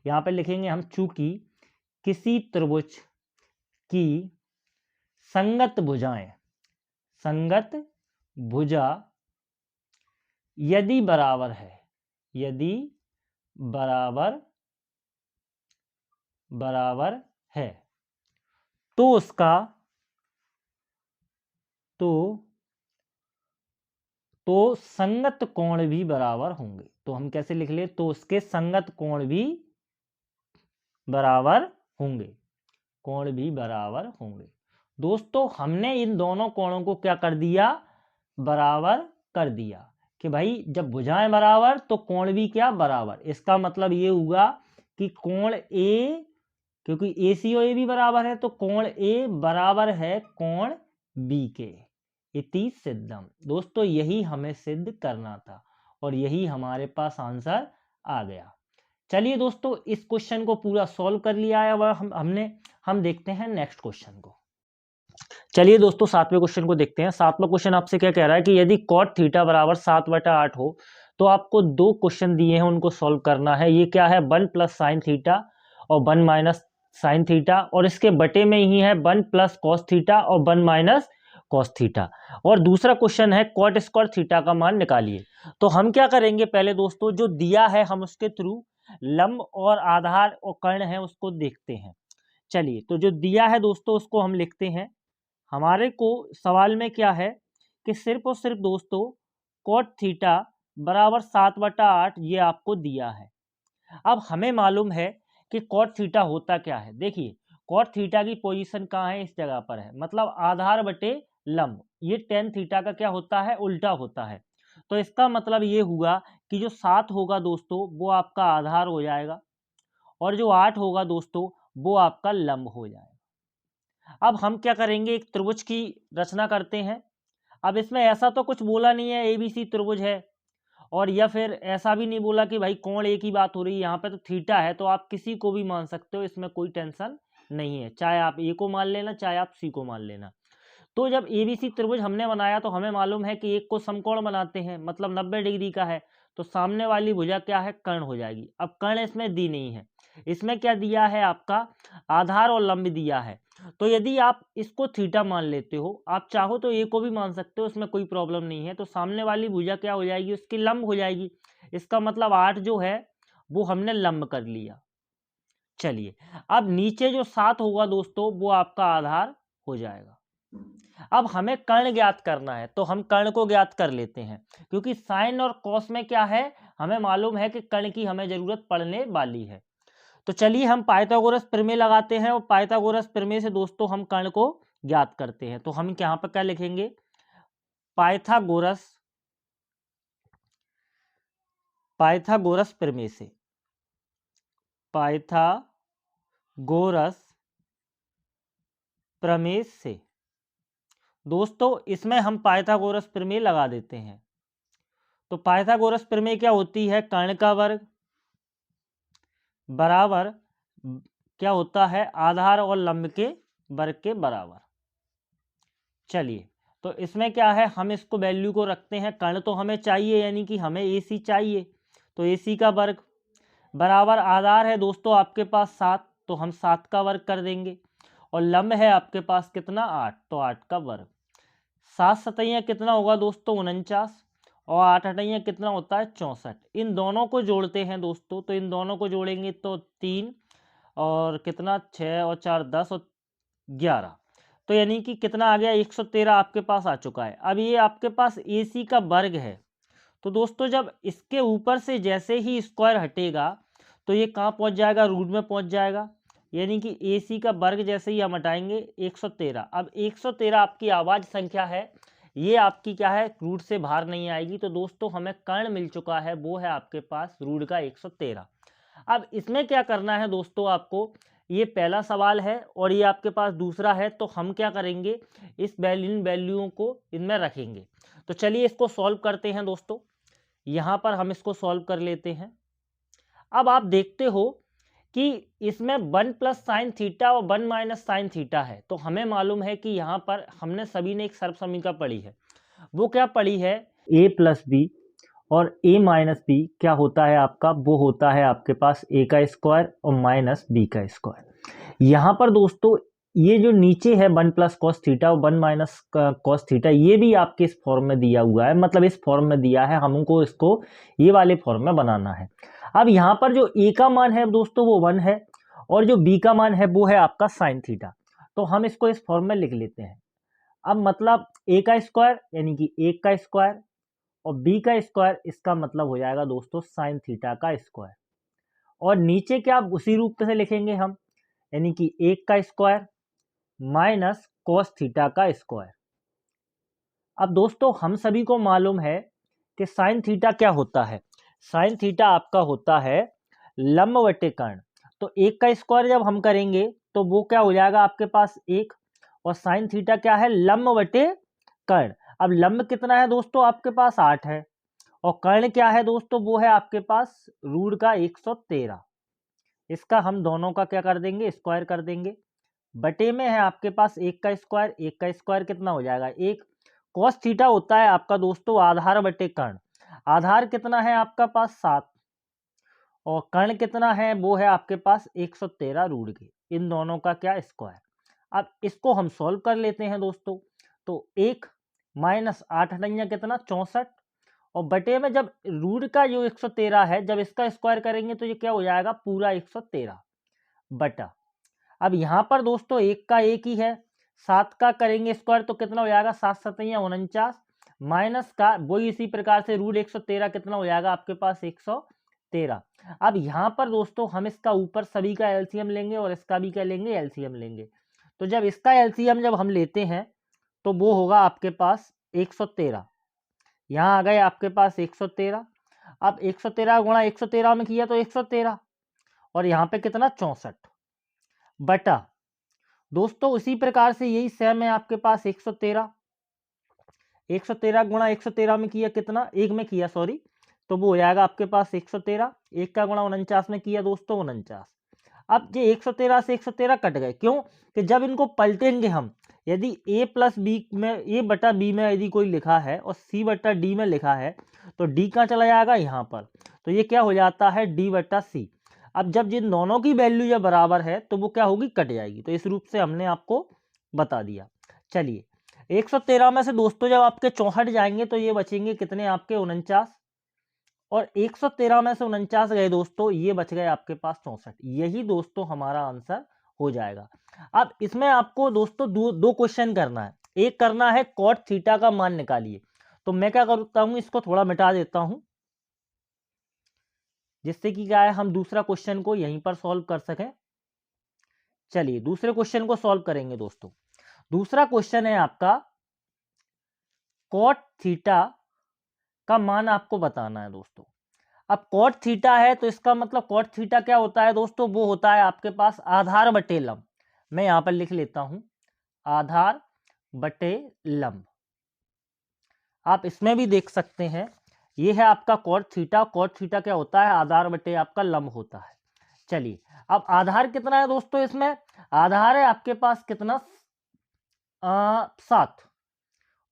यहाँ पर लिखेंगे हम, चूंकि किसी त्रिभुज की संगत भुजाएं, संगत भुजा यदि बराबर है, यदि बराबर है, तो उसका तो संगत कोण भी बराबर होंगे। तो हम कैसे लिख ले, तो उसके संगत कोण भी बराबर होंगे, कोण भी बराबर होंगे। दोस्तों हमने इन दोनों कोणों को क्या कर दिया, बराबर कर दिया, कि भाई जब भुजाएं बराबर तो कोण भी क्या, बराबर। इसका मतलब ये हुआ कि कोण A, क्योंकि AC और AB बराबर है, तो कोण A बराबर है कोण B के। इति सिद्धम। दोस्तों यही हमें सिद्ध करना था, और यही हमारे पास आंसर आ गया। चलिए दोस्तों इस क्वेश्चन को पूरा सॉल्व कर लिया है, वह हम देखते हैं नेक्स्ट क्वेश्चन को। चलिए दोस्तों 7वें क्वेश्चन को देखते हैं। 7वां क्वेश्चन आपसे क्या कह रहा है कि यदि cot थीटा बराबर 7/8 हो, तो आपको दो क्वेश्चन दिए हैं, उनको सॉल्व करना है। ये क्या है, 1 प्लस साइन थीटा और 1 माइनस साइन थीटा, और इसके बटे में ही है 1 प्लस कॉस थीटा और 1 माइनस कॉस थीटा। और दूसरा क्वेश्चन है कॉट स्क्वायर थीटा का मान निकालिए। तो हम क्या करेंगे, पहले दोस्तों जो दिया है हम उसके थ्रू लंब और आधार और कर्ण है उसको देखते हैं। चलिए तो जो दिया है दोस्तों उसको हम लिखते हैं। हमारे को सवाल में क्या है कि सिर्फ और सिर्फ दोस्तों कॉट थीटा बराबर 7/8 ये आपको दिया है। अब हमें मालूम है कि कॉट थीटा होता क्या है। देखिए कॉट थीटा की पोजीशन कहाँ है, इस जगह पर है, मतलब आधार बटे लंब, ये टेन थीटा का क्या होता है, उल्टा होता है। तो इसका मतलब ये हुआ कि जो 7 होगा दोस्तों वो आपका आधार हो जाएगा और जो 8 होगा दोस्तों वो आपका लंब हो जाएगा। अब हम क्या करेंगे, एक त्रिभुज की रचना करते हैं। अब इसमें ऐसा तो कुछ बोला नहीं है एबीसी त्रिभुज है, और या फिर ऐसा भी नहीं बोला कि भाई कोण एक ही बात हो रही है, यहाँ पे तो थीटा है, तो आप किसी को भी मान सकते हो, इसमें कोई टेंशन नहीं है, चाहे आप ए को मान लेना चाहे आप सी को मान लेना। तो जब एबीसी त्रिभुज हमने बनाया तो हमें मालूम है कि एक को समकोण बनाते हैं, मतलब 90 डिग्री का है, तो सामने वाली भुजा क्या है, कर्ण हो जाएगी। अब कर्ण इसमें दी नहीं है, इसमें क्या दिया है, आपका आधार और लंब दिया है। तो यदि आप इसको थीटा मान लेते हो, आप चाहो तो ए को भी मान सकते हो, उसमें कोई प्रॉब्लम नहीं है। तो सामने वाली भुजा क्या हो जाएगी, उसकी लंब हो जाएगी। इसका मतलब 8 जो है वो हमने लंब कर लिया। चलिए, अब नीचे जो 7 होगा दोस्तों वो आपका आधार हो जाएगा। अब हमें कर्ण ज्ञात करना है, तो हम कर्ण को ज्ञात कर लेते हैं, क्योंकि साइन और कॉस में क्या है, हमें मालूम है कि कर्ण की हमें जरूरत पड़ने वाली है। तो चलिए हम पाइथागोरस प्रमेय लगाते हैं, और पाइथागोरस प्रमेय से दोस्तों हम कर्ण को ज्ञात करते हैं। तो हम यहाँ पर क्या लिखेंगे, पाइथागोरस पाइथागोरस प्रमेय से, पाइथागोरस प्रमेय से दोस्तों इसमें हम पाइथागोरस प्रमेय लगा देते हैं। तो पाइथागोरस प्रमेय क्या होती है, कर्ण का वर्ग बराबर क्या होता है, आधार और लंब के वर्ग के बराबर। चलिए, तो इसमें क्या है, हम इसको वैल्यू को रखते हैं, कर्ण तो हमें चाहिए, यानी कि हमें AC चाहिए, तो AC का वर्ग बराबर आधार है दोस्तों आपके पास 7, तो हम 7 का वर्ग कर देंगे, और लंब है आपके पास कितना 8, तो 8 का वर्ग। 7 सतैया कितना होगा दोस्तों 49, और 8 अठैया कितना होता है 64। इन दोनों को जोड़ते हैं दोस्तों, तो इन दोनों को जोड़ेंगे तो 3 और कितना 6 और 4 10 और 11, तो यानी कि कितना आ गया 113 आपके पास आ चुका है। अब ये आपके पास AC का वर्ग है, तो दोस्तों जब इसके ऊपर से जैसे ही स्क्वायर हटेगा तो ये कहाँ पहुँच जाएगा, रूट में पहुँच जाएगा, यानी कि AC का वर्ग जैसे ही हम हटाएंगे 113। अब 113 आपकी आवाज़ संख्या है, ये आपकी क्या है, रूट से बाहर नहीं आएगी। तो दोस्तों हमें कर्ण मिल चुका है, वो है आपके पास रूट का 113। अब इसमें क्या करना है दोस्तों आपको, ये पहला सवाल है और ये आपके पास दूसरा है, तो हम क्या करेंगे, इस वैल्यूओं को इनमें रखेंगे। तो चलिए इसको सॉल्व करते हैं दोस्तों, यहाँ पर हम इसको सॉल्व कर लेते हैं। अब आप देखते हो कि इसमें 1 प्लस साइन थीटा और 1 माइनस साइन थीटा है, तो हमें मालूम है कि यहाँ पर हमने सभी ने एक सर्व समीकरण पढ़ी है, वो क्या पढ़ी है, a प्लस बी और a माइनस बी क्या होता है आपका, वो होता है आपके पास a का स्क्वायर और माइनस b का स्क्वायर। यहाँ पर दोस्तों ये जो नीचे है 1 प्लस कॉस थीटा और 1 माइनस कॉस थीटा, ये भी आपके इस फॉर्म में दिया हुआ है, मतलब इस फॉर्म में दिया है, हमको इसको ये वाले फॉर्म में बनाना है। अब यहाँ पर जो a का मान है दोस्तों वो 1 है, और जो b का मान है वो है आपका साइन थीटा, तो हम इसको इस फॉर्म में लिख लेते हैं। अब मतलब a का स्क्वायर यानी कि 1 का स्क्वायर और b का स्क्वायर, इसका मतलब हो जाएगा दोस्तों साइन थीटा का स्क्वायर, और नीचे क्या उसी रूप से लिखेंगे हम, यानी कि 1 का स्क्वायर माइनस कॉस थीटा का स्क्वायर। अब दोस्तों हम सभी को मालूम है कि साइन थीटा क्या होता है, साइन थीटा आपका होता है लंब बटे कर्ण। तो 1 का स्क्वायर जब हम करेंगे तो वो क्या हो जाएगा आपके पास 1, और साइन थीटा क्या है, लंब बटे कर्ण। अब लंब कितना है दोस्तों आपके पास 8 है, और कर्ण क्या है दोस्तों, वो है आपके पास रूट का 113। इसका हम दोनों का क्या कर देंगे, स्क्वायर कर देंगे। बटे में है आपके पास 1 का स्क्वायर, 1 का स्क्वायर कितना हो जाएगा 1। कॉस थीटा होता है आपका दोस्तों आधार बटे कर्ण। आधार कितना है आपका पास 7, और कर्ण कितना है, वो है आपके पास 113 रूट के, इन दोनों का क्या स्क्वायर। अब इसको हम सॉल्व कर लेते हैं दोस्तों, तो 1 माइनस 8 अठैया कितना 64, और बटे में जब रूट का जो 113 है, जब इसका स्क्वायर करेंगे तो ये क्या हो जाएगा पूरा 113 बटा। अब यहाँ पर दोस्तों 1 का 1 ही है, 7 का करेंगे स्क्वायर तो कितना हो जाएगा 7 सतैया 49, माइनस का वही इसी प्रकार से रूट 113 कितना हो जाएगा आपके पास 113। अब यहाँ पर दोस्तों हम इसका ऊपर सभी का एलसीएम लेंगे और इसका भी क्या लेंगे, एलसीएम लेंगे। तो जब इसका एलसीएम जब हम लेते हैं तो वो होगा आपके पास 113। यहाँ आ गए आपके पास 113। अब 113 गुणा 113 में किया तो 113, और यहाँ पे कितना 64 बटा दोस्तों उसी प्रकार से यही सेम है आपके पास 113। 113 गुणा 113 में किया कितना, एक में किया सॉरी, तो वो हो जाएगा आपके पास 113। एक का गुणा 49 में किया दोस्तों 49। अब ये 113 से 113 कट गए, क्यों कि जब इनको पलटेंगे हम, यदि a प्लस बी में, a बटा बी में यदि कोई लिखा है और c बटा डी में लिखा है, तो d कहाँ चला जाएगा यहाँ पर, तो ये क्या हो जाता है d बटा सी। अब जब जिन दोनों की वैल्यू जब बराबर है तो वो क्या होगी, कट जाएगी। तो इस रूप से हमने आपको बता दिया। चलिए 113 में से दोस्तों जब आपके 64 जाएंगे तो ये बचेंगे कितने, आपके 49, और 113 में से 49 गए दोस्तों, ये बच गए आपके पास 64। यही दोस्तों हमारा आंसर हो जाएगा। अब इसमें आपको दोस्तों दो क्वेश्चन करना है। एक करना है कॉट थीटा का मान निकालिए, तो मैं क्या करता हूं, इसको थोड़ा मिटा देता हूं, जिससे कि क्या है हम दूसरा क्वेश्चन को यहीं पर सॉल्व कर सकें। चलिए दूसरे क्वेश्चन को सॉल्व करेंगे दोस्तों। दूसरा क्वेश्चन है आपका कॉट थीटा का मान आपको बताना है दोस्तों। अब कॉट थीटा है तो इसका मतलब कॉट थीटा क्या होता है दोस्तों, वो होता है आपके पास आधार बटे लंब। मैं यहां पर लिख लेता हूं आधार बटे लंब। आप इसमें भी देख सकते हैं, ये है आपका कॉट थीटा। कॉट थीटा क्या होता है, आधार बटे आपका लंब होता है। चलिए अब आधार कितना है दोस्तों, इसमें आधार है आपके पास कितना 7,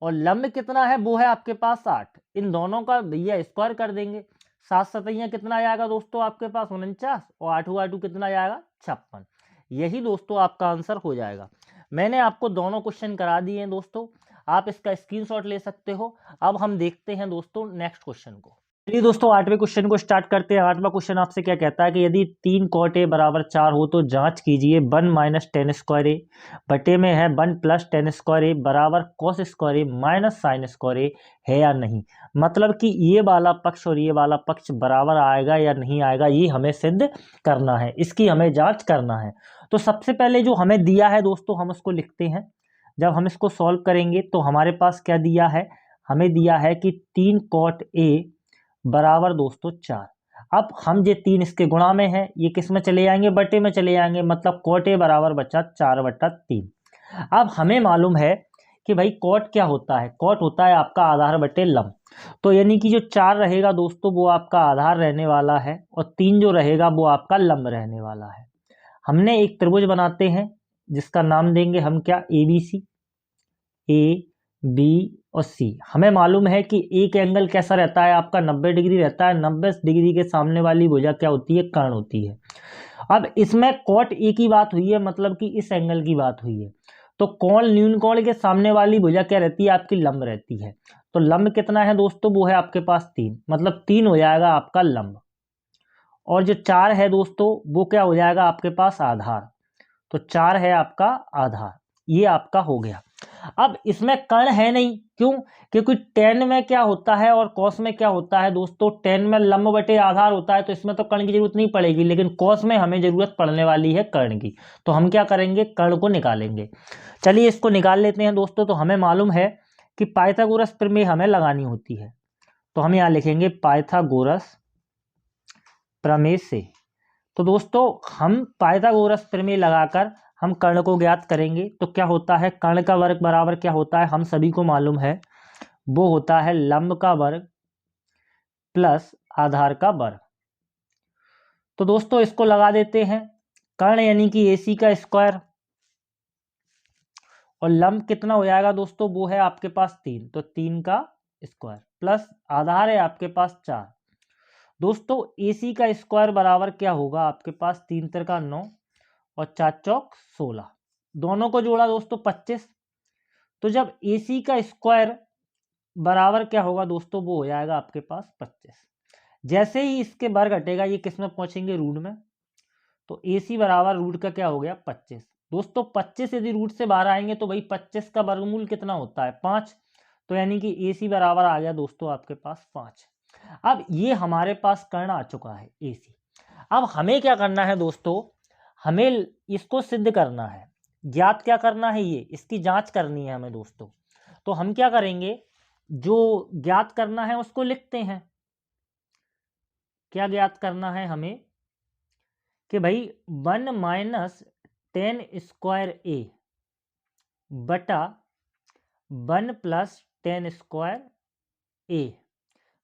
और लंब कितना है, वो है आपके पास 8। इन दोनों का भैया स्क्वायर कर देंगे। 7 सतैया कितना आएगा दोस्तों आपके पास 49, और 8 8 कितना आएगा 56। यही दोस्तों आपका आंसर हो जाएगा। मैंने आपको दोनों क्वेश्चन करा दिए हैं दोस्तों, आप इसका स्क्रीनशॉट ले सकते हो। अब हम देखते हैं दोस्तों नेक्स्ट क्वेश्चन को। चलिए दोस्तों 8वें क्वेश्चन को स्टार्ट करते हैं। 8वां क्वेश्चन आपसे क्या कहता है कि यदि 3 cot a बराबर 4 हो तो जांच कीजिए 1 माइनस टेन स्क्वायर ए बटे में है 1 प्लस टेन स्क्वायर ए बराबर कॉस स्क्वायर ए माइनस साइन स्क्वायर ए है या नहीं। मतलब कि ये वाला पक्ष और ये वाला पक्ष बराबर आएगा या नहीं आएगा, ये हमें सिद्ध करना है, इसकी हमें जांच करना है। तो सबसे पहले जो हमें दिया है दोस्तों हम उसको लिखते हैं। जब हम इसको सॉल्व करेंगे तो हमारे पास क्या दिया है, हमें दिया है कि 3 cot a बराबर दोस्तों 4। अब हम ये 3 इसके गुणा में है, ये किस में चले जाएंगे, बटे में चले जाएंगे, मतलब cot a बराबर बचा 4 बटा 3। अब हमें मालूम है कि भाई cot क्या होता है, cot होता है आपका आधार बटे लंब। तो यानी कि जो 4 रहेगा दोस्तों वो आपका आधार रहने वाला है, और 3 जो रहेगा वो आपका लंब रहने वाला है। हमने एक त्रिभुज बनाते हैं जिसका नाम देंगे हम क्या, ABC, ए बी और सी। हमें मालूम है कि एक एंगल कैसा रहता है आपका 90 डिग्री रहता है। 90 डिग्री के सामने वाली भुजा क्या होती है, कर्ण होती है। अब इसमें कॉट ए की बात हुई है, मतलब कि इस एंगल की बात हुई है। तो कोण न्यून कोण के सामने वाली भुजा क्या रहती है, आपकी लंब रहती है। तो लंब कितना है दोस्तों, वो है आपके पास 3, मतलब 3 हो जाएगा आपका लंब। और जो 4 है दोस्तों वो क्या हो जाएगा आपके पास आधार। तो 4 है आपका आधार, ये आपका हो गया। अब इसमें कर्ण है नहीं, क्यों, क्योंकि tan में क्या होता है और cos में क्या होता है दोस्तों, tan में लंब बटे आधार होता है, तो इसमें तो कर्ण की जरूरत नहीं पड़ेगी, लेकिन cos में हमें जरूरत पड़ने वाली है कर्ण की। तो हम क्या करेंगे, कर्ण को निकालेंगे। चलिए इसको निकाल लेते हैं दोस्तों। तो हमें मालूम है कि पाइथागोरस प्रमेय हमें लगानी होती है, तो हम यहाँ लिखेंगे पाइथागोरस प्रमेय से। तो दोस्तों हम पाइथागोरस प्रमेय लगाकर हम कर्ण को ज्ञात करेंगे। तो क्या होता है, कर्ण का वर्ग बराबर क्या होता है, हम सभी को मालूम है, वो होता है लंब का वर्ग प्लस आधार का वर्ग। तो दोस्तों इसको लगा देते हैं। कर्ण यानी कि AC का स्क्वायर, और लंब कितना हो जाएगा दोस्तों, वो है आपके पास 3, तो 3 का स्क्वायर प्लस आधार है आपके पास 4। दोस्तों AC का स्क्वायर बराबर क्या होगा आपके पास, 3 तिरका 9 और 4 चौक 16, दोनों को जोड़ा दोस्तों 25। तो जब AC का स्क्वायर बराबर क्या होगा दोस्तों, वो हो जाएगा आपके पास 25। जैसे ही इसके वर्ग घटेगा ये किस में पहुंचेंगे, रूट में। तो AC बराबर रूट का क्या हो गया 25। दोस्तों 25 यदि रूट से बाहर आएंगे तो भाई 25 का वर्गमूल कितना होता है 5। तो यानी कि AC बराबर आ गया दोस्तों आपके पास 5। अब ये हमारे पास कर्ण आ चुका है AC। अब हमें क्या करना है दोस्तों, हमें इसको सिद्ध करना है, ज्ञात क्या करना है, ये इसकी जांच करनी है हमें दोस्तों। तो हम क्या करेंगे, जो ज्ञात करना है उसको लिखते हैं। क्या ज्ञात करना है हमें कि भाई 1 माइनस 10 स्क्वायर ए बटा 1 प्लस 10 स्क्वायर ए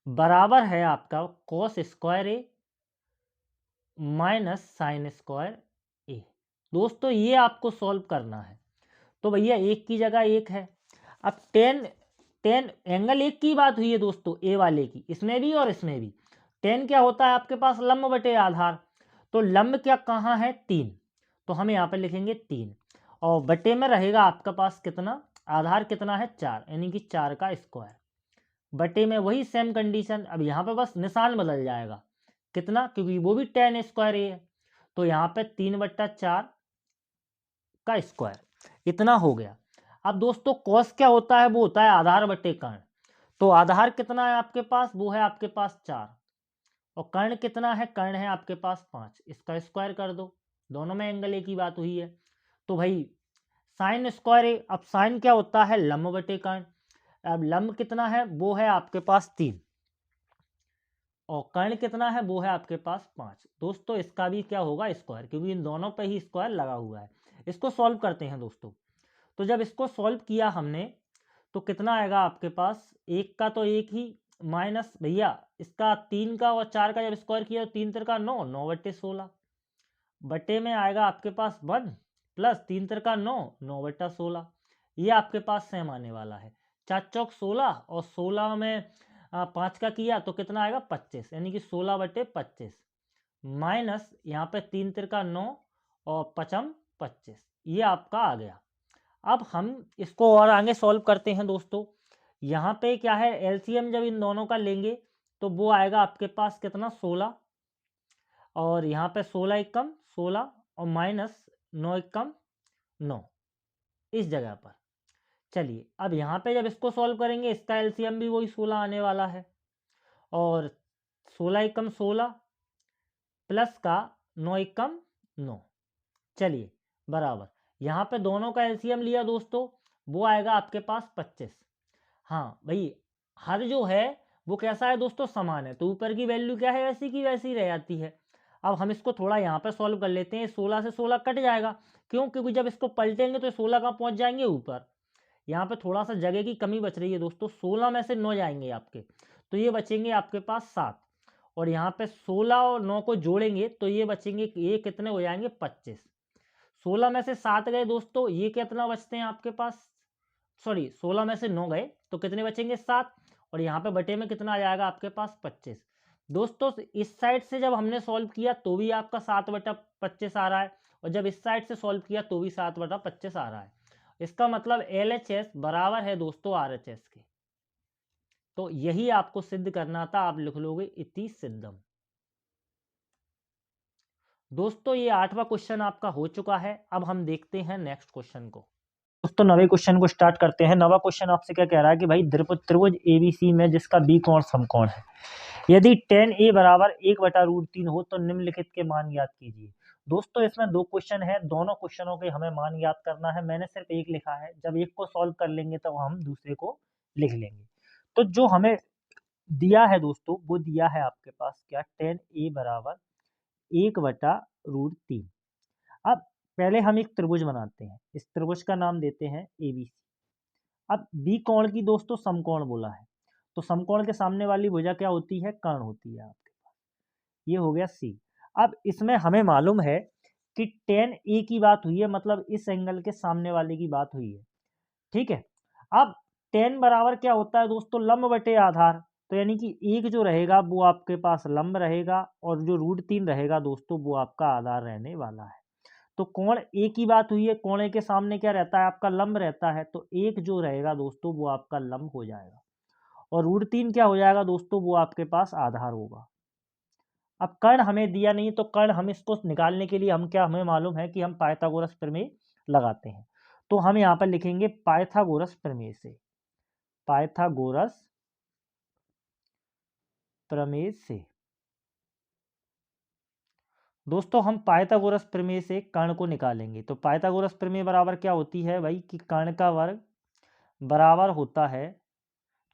बराबर है आपका कॉस स्क्वायर ए माइनस साइन स्क्वायर ए। दोस्तों ये आपको सॉल्व करना है। तो भैया एक की जगह एक है। अब 10 एंगल एक की बात हुई है दोस्तों, ए वाले की, इसमें भी और इसमें भी। 10 क्या होता है आपके पास, लंब बटे आधार। तो लंब क्या कहाँ है, 3, तो हम यहाँ पे लिखेंगे 3, और बटे में रहेगा आपके पास कितना, आधार कितना है 4, यानी कि 4 का स्क्वायर। बटे में वही सेम कंडीशन, अब यहाँ पे बस निशान बदल जाएगा कितना, क्योंकि वो भी 10 स्क्वायर ए है। तो यहाँ पे 3/4 का स्क्वायर इतना हो गया। अब दोस्तों कॉस क्या होता है, वो होता है आधार बटे कर्ण। तो आधार कितना है आपके पास, वो है आपके पास 4, और कर्ण कितना है, कर्ण है आपके पास 5, इसका स्क्वायर कर दो, दोनों में एंगल एक ही बात हुई है। तो भाई साइन स्क्वायर ए, अब साइन क्या होता है, लंब बटे कर्ण। अब लंब कितना है, वो है आपके पास 3, और कर्ण कितना है, वो है आपके पास 5। दोस्तों इसका भी क्या होगा, स्क्वायर, क्योंकि इन दोनों पे ही स्क्वायर लगा हुआ है। इसको सॉल्व करते हैं दोस्तों। तो जब इसको सॉल्व किया हमने तो कितना आएगा आपके पास, एक का तो एक ही, माइनस भैया इसका 3 का और 4 का जब स्क्वायर किया तो 3 3 9, 9/16, बटे में आएगा आपके पास 1 प्लस 3 3 9, 9/16। ये आपके पास सेम आने वाला है, 4 चौक 16, और 16 में 5 का किया तो कितना आएगा 25, यानी कि 16/25, माइनस यहाँ पे 3 3 9 और 5 25, ये आपका आ गया। अब हम इसको और आगे सॉल्व करते हैं दोस्तों। यहाँ पे क्या है, एलसीएम जब इन दोनों का लेंगे तो वो आएगा आपके पास कितना, 16, और यहाँ पे 16 एकम 16, और माइनस 9 एकम 9 इस जगह पर। चलिए अब यहाँ पे जब इसको सॉल्व करेंगे, इसका एलसीएम भी वही 16 आने वाला है, और 16 एकम 16 प्लस का 9 एकम 9, चलिए बराबर। यहाँ पे दोनों का एलसीएम लिया दोस्तों, वो आएगा आपके पास 25। हाँ भाई हर जो है वो कैसा है दोस्तों, समान है, तो ऊपर की वैल्यू क्या है, वैसी की वैसी रह जाती है। अब हम इसको थोड़ा यहाँ पे सॉल्व कर लेते हैं। 16 से 16 कट जाएगा, क्यों, क्योंकि जब इसको पलटेंगे तो 16 का पहुँच जाएंगे ऊपर। यहाँ पे थोड़ा सा जगह की कमी बच रही है दोस्तों, 16 में से 9 जाएंगे आपके, तो ये बचेंगे आपके पास 7, और यहाँ पे 16 और 9 को जोड़ेंगे तो ये बचेंगे, ये कितने हो जाएंगे 25। 16 में से 7 गए दोस्तों, ये कितना बचते हैं आपके पास, सॉरी 16 में से 9 गए तो कितने बचेंगे 7, और यहाँ पे बटे में कितना आ जाएगा आपके पास 25। दोस्तों इस साइड से जब हमने सॉल्व किया तो भी आपका 7/25 आ रहा है, और जब इस साइड से सॉल्व किया तो भी 7/25 आ रहा है। इसका मतलब LHS बराबर है दोस्तों RHS के। तो यही आपको सिद्ध करना था, आप लिख लोगे इति सिद्धम। दोस्तों ये 8वां क्वेश्चन आपका हो चुका है। अब हम देखते हैं नेक्स्ट क्वेश्चन को। दोस्तों 9वें क्वेश्चन को स्टार्ट करते हैं। 9वां क्वेश्चन आपसे क्या कह रहा है कि भाई त्रिभुज ABC में जिसका बी कोण समकोण है, यदि tan A बराबर 1/√3 हो तो निम्नलिखित के मान ज्ञात कीजिए। दोस्तों इसमें 2 क्वेश्चन है, दोनों क्वेश्चनों के हमें मान ज्ञात करना है। मैंने सिर्फ एक लिखा है, जब एक को सॉल्व कर लेंगे तब हम दूसरे को लिख लेंगे। तो जो हमें दिया है दोस्तों, वो दिया है आपके पास क्या, tan A बराबर 1/√3। अब पहले हम एक त्रिभुज बनाते हैं, इस त्रिभुज का नाम देते हैं ABC। अब बी कोण की दोस्तों समकोण बोला है, तो समकोण के सामने वाली भुजा क्या होती है, कर्ण होती है आपके पास। ये हो गया C। अब इसमें हमें मालूम है कि tan A की बात हुई है, मतलब इस एंगल के सामने वाले की बात हुई है, ठीक है। अब tan बराबर क्या होता है दोस्तों, लंब बटे आधार। तो यानी कि एक जो रहेगा वो आपके पास लंब रहेगा, और जो √3 रहेगा दोस्तों वो आपका आधार रहने वाला है। तो कोण ए की बात हुई है, कोण ए के सामने क्या रहता है आपका, लंब रहता है, तो एक जो रहेगा दोस्तों वो आपका लंब हो जाएगा, और √3 क्या हो जाएगा दोस्तों, वो आपके पास आधार होगा। अब कर्ण हमें दिया नहीं, तो कर्ण हम इसको निकालने के लिए हम क्या, हमें मालूम है कि हम पाइथागोरस प्रमेय लगाते हैं। तो हम यहाँ पर लिखेंगे पाइथागोरस प्रमेय से, पाइथागोरस प्रमेय से। दोस्तों हम पाइथागोरस प्रमेय से कर्ण को निकालेंगे, तो पाइथागोरस प्रमेय बराबर क्या होती है भाई, कि कर्ण का वर्ग बराबर होता है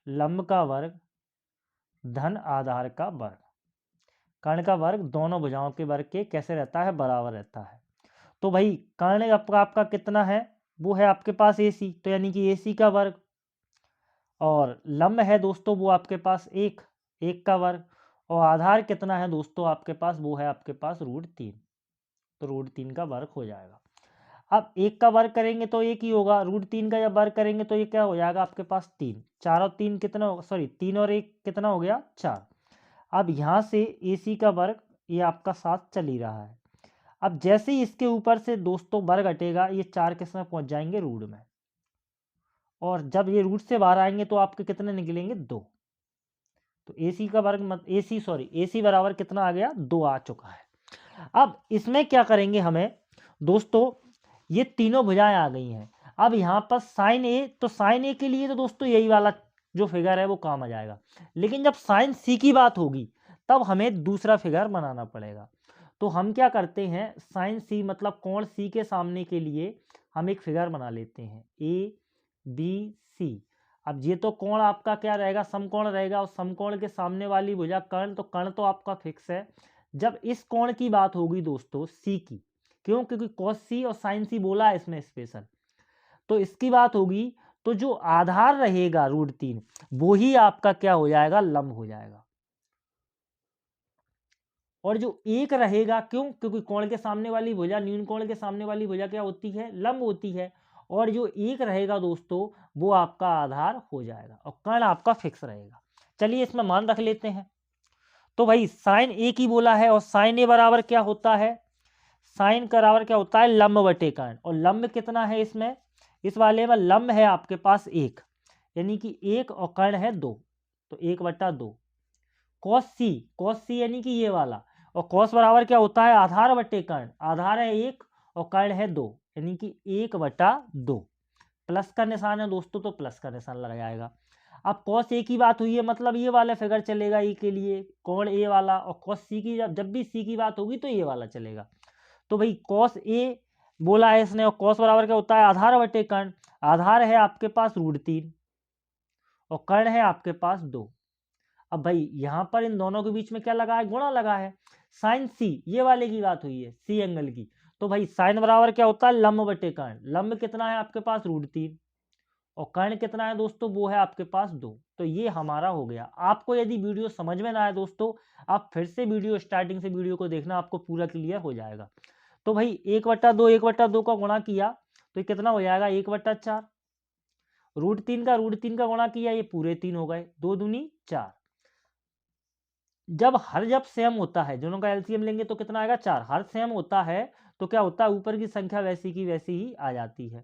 लंब का वर्ग धन आधार का वर्ग। कर्ण का वर्ग दोनों भुजाओं के वर्ग के कैसे रहता है, बराबर रहता है। तो भाई कर्ण आपका कितना है, वो है आपके पास AC, तो यानी कि AC का वर्ग, और लंब है दोस्तों वो आपके पास एक का वर्ग, और आधार कितना है दोस्तों आपके पास, वो है आपके पास √3, तो √3 का वर्ग हो जाएगा। अब एक का वर्ग करेंगे तो एक ही होगा, √3 का जब वर्ग करेंगे तो ये क्या हो जाएगा आपके पास 3, 4 और 3 कितना होगा, सॉरी 3 और 1 कितना हो गया 4। अब यहाँ से AC का वर्ग ये आपका साथ चल ही रहा है। अब जैसे ही इसके ऊपर से दोस्तों वर्ग हटेगा, ये 4 किस में पहुंच जाएंगे, रूट में, और जब ये रूट से बाहर आएंगे तो आपके कितने निकलेंगे, 2। तो AC का वर्ग AC बराबर कितना आ गया, 2 आ चुका है। अब इसमें क्या करेंगे हमें दोस्तों, ये तीनों भुजाएं आ गई हैं। अब यहाँ पर साइन A, तो साइन A के लिए तो दोस्तों यही वाला जो फिगर है वो काम आ जाएगा, लेकिन जब साइन C की बात होगी तब हमें दूसरा फिगर बनाना पड़ेगा। तो हम क्या करते हैं, साइन C मतलब कोण C के सामने के लिए हम एक फिगर बना लेते हैं, ABC। अब ये तो कोण आपका क्या रहेगा, समकोण रहेगा, और समकोण के सामने वाली भुजा कर्ण, तो कर्ण तो आपका फिक्स है। जब इस कोण की बात होगी दोस्तों C की, क्यों, क्योंकि cos C और sin C बोला है इसमें स्पेशल, तो इसकी बात होगी, तो जो आधार रहेगा √3 वो ही आपका क्या हो जाएगा, लंब हो जाएगा। और जो एक रहेगा, क्यों, क्योंकि कोण के सामने वाली भुजा, न्यून कोण के सामने वाली भुजा क्या होती है, लंब होती है, और जो एक रहेगा दोस्तों वो आपका आधार हो जाएगा, और कर्ण आपका फिक्स रहेगा। चलिए इसमें मान रख लेते हैं। तो भाई साइन A की बोला है, और साइन A बराबर क्या होता है, साइन का बराबर क्या होता है, लंब बटे कर्ण, और लंब कितना है इसमें, इस वाले में लंब है आपके पास 1, यानी कि 1, और कर्ण है 2, तो 1/2। cos C यानी कि ये वाला, और cos बराबर क्या होता है, आधार बटे कर्ण, आधार है 1 और कर्ण है 2, यानी कि 1/2। प्लस का निशान है दोस्तों, तो प्लस का निशान लग जाएगा। अब cos A की बात हुई है, मतलब ये वाला फिगर चलेगा E के लिए, कोण A वाला, और cos C की जब भी C की बात होगी तो ये वाला चलेगा। तो भाई cos A बोला है इसने, और cos बराबर क्या होता है, आधार बटे कर्ण, आधार है आपके पास √3 और कर्ण है आपके पास 2। अब भाई यहाँ पर इन दोनों के बीच में क्या लगा है, गुणा लगा है, साइन C, ये वाले की बात हुई है C एंगल की, तो भाई साइन बराबर क्या होता है, लंब बटे कर्ण, लंब कितना है आपके पास √3, और कर्ण कितना है दोस्तों, वो है आपके पास 2। तो ये हमारा हो गया। आपको यदि वीडियो समझ में ना आए दोस्तों, आप फिर से वीडियो स्टार्टिंग से वीडियो को देखना, आपको पूरा क्लियर हो जाएगा। तो भाई 1/2 का गुणा किया तो ये कितना हो जाएगा, 1/4, √3 का गुणा किया, ये पूरे 3 हो गए, 2 दूनी 4। जब सेम होता है, दोनों का एलसीएम लेंगे तो कितना आएगा, 4। हर सेम होता है तो क्या होता है, ऊपर की संख्या वैसी की वैसी ही आ जाती है।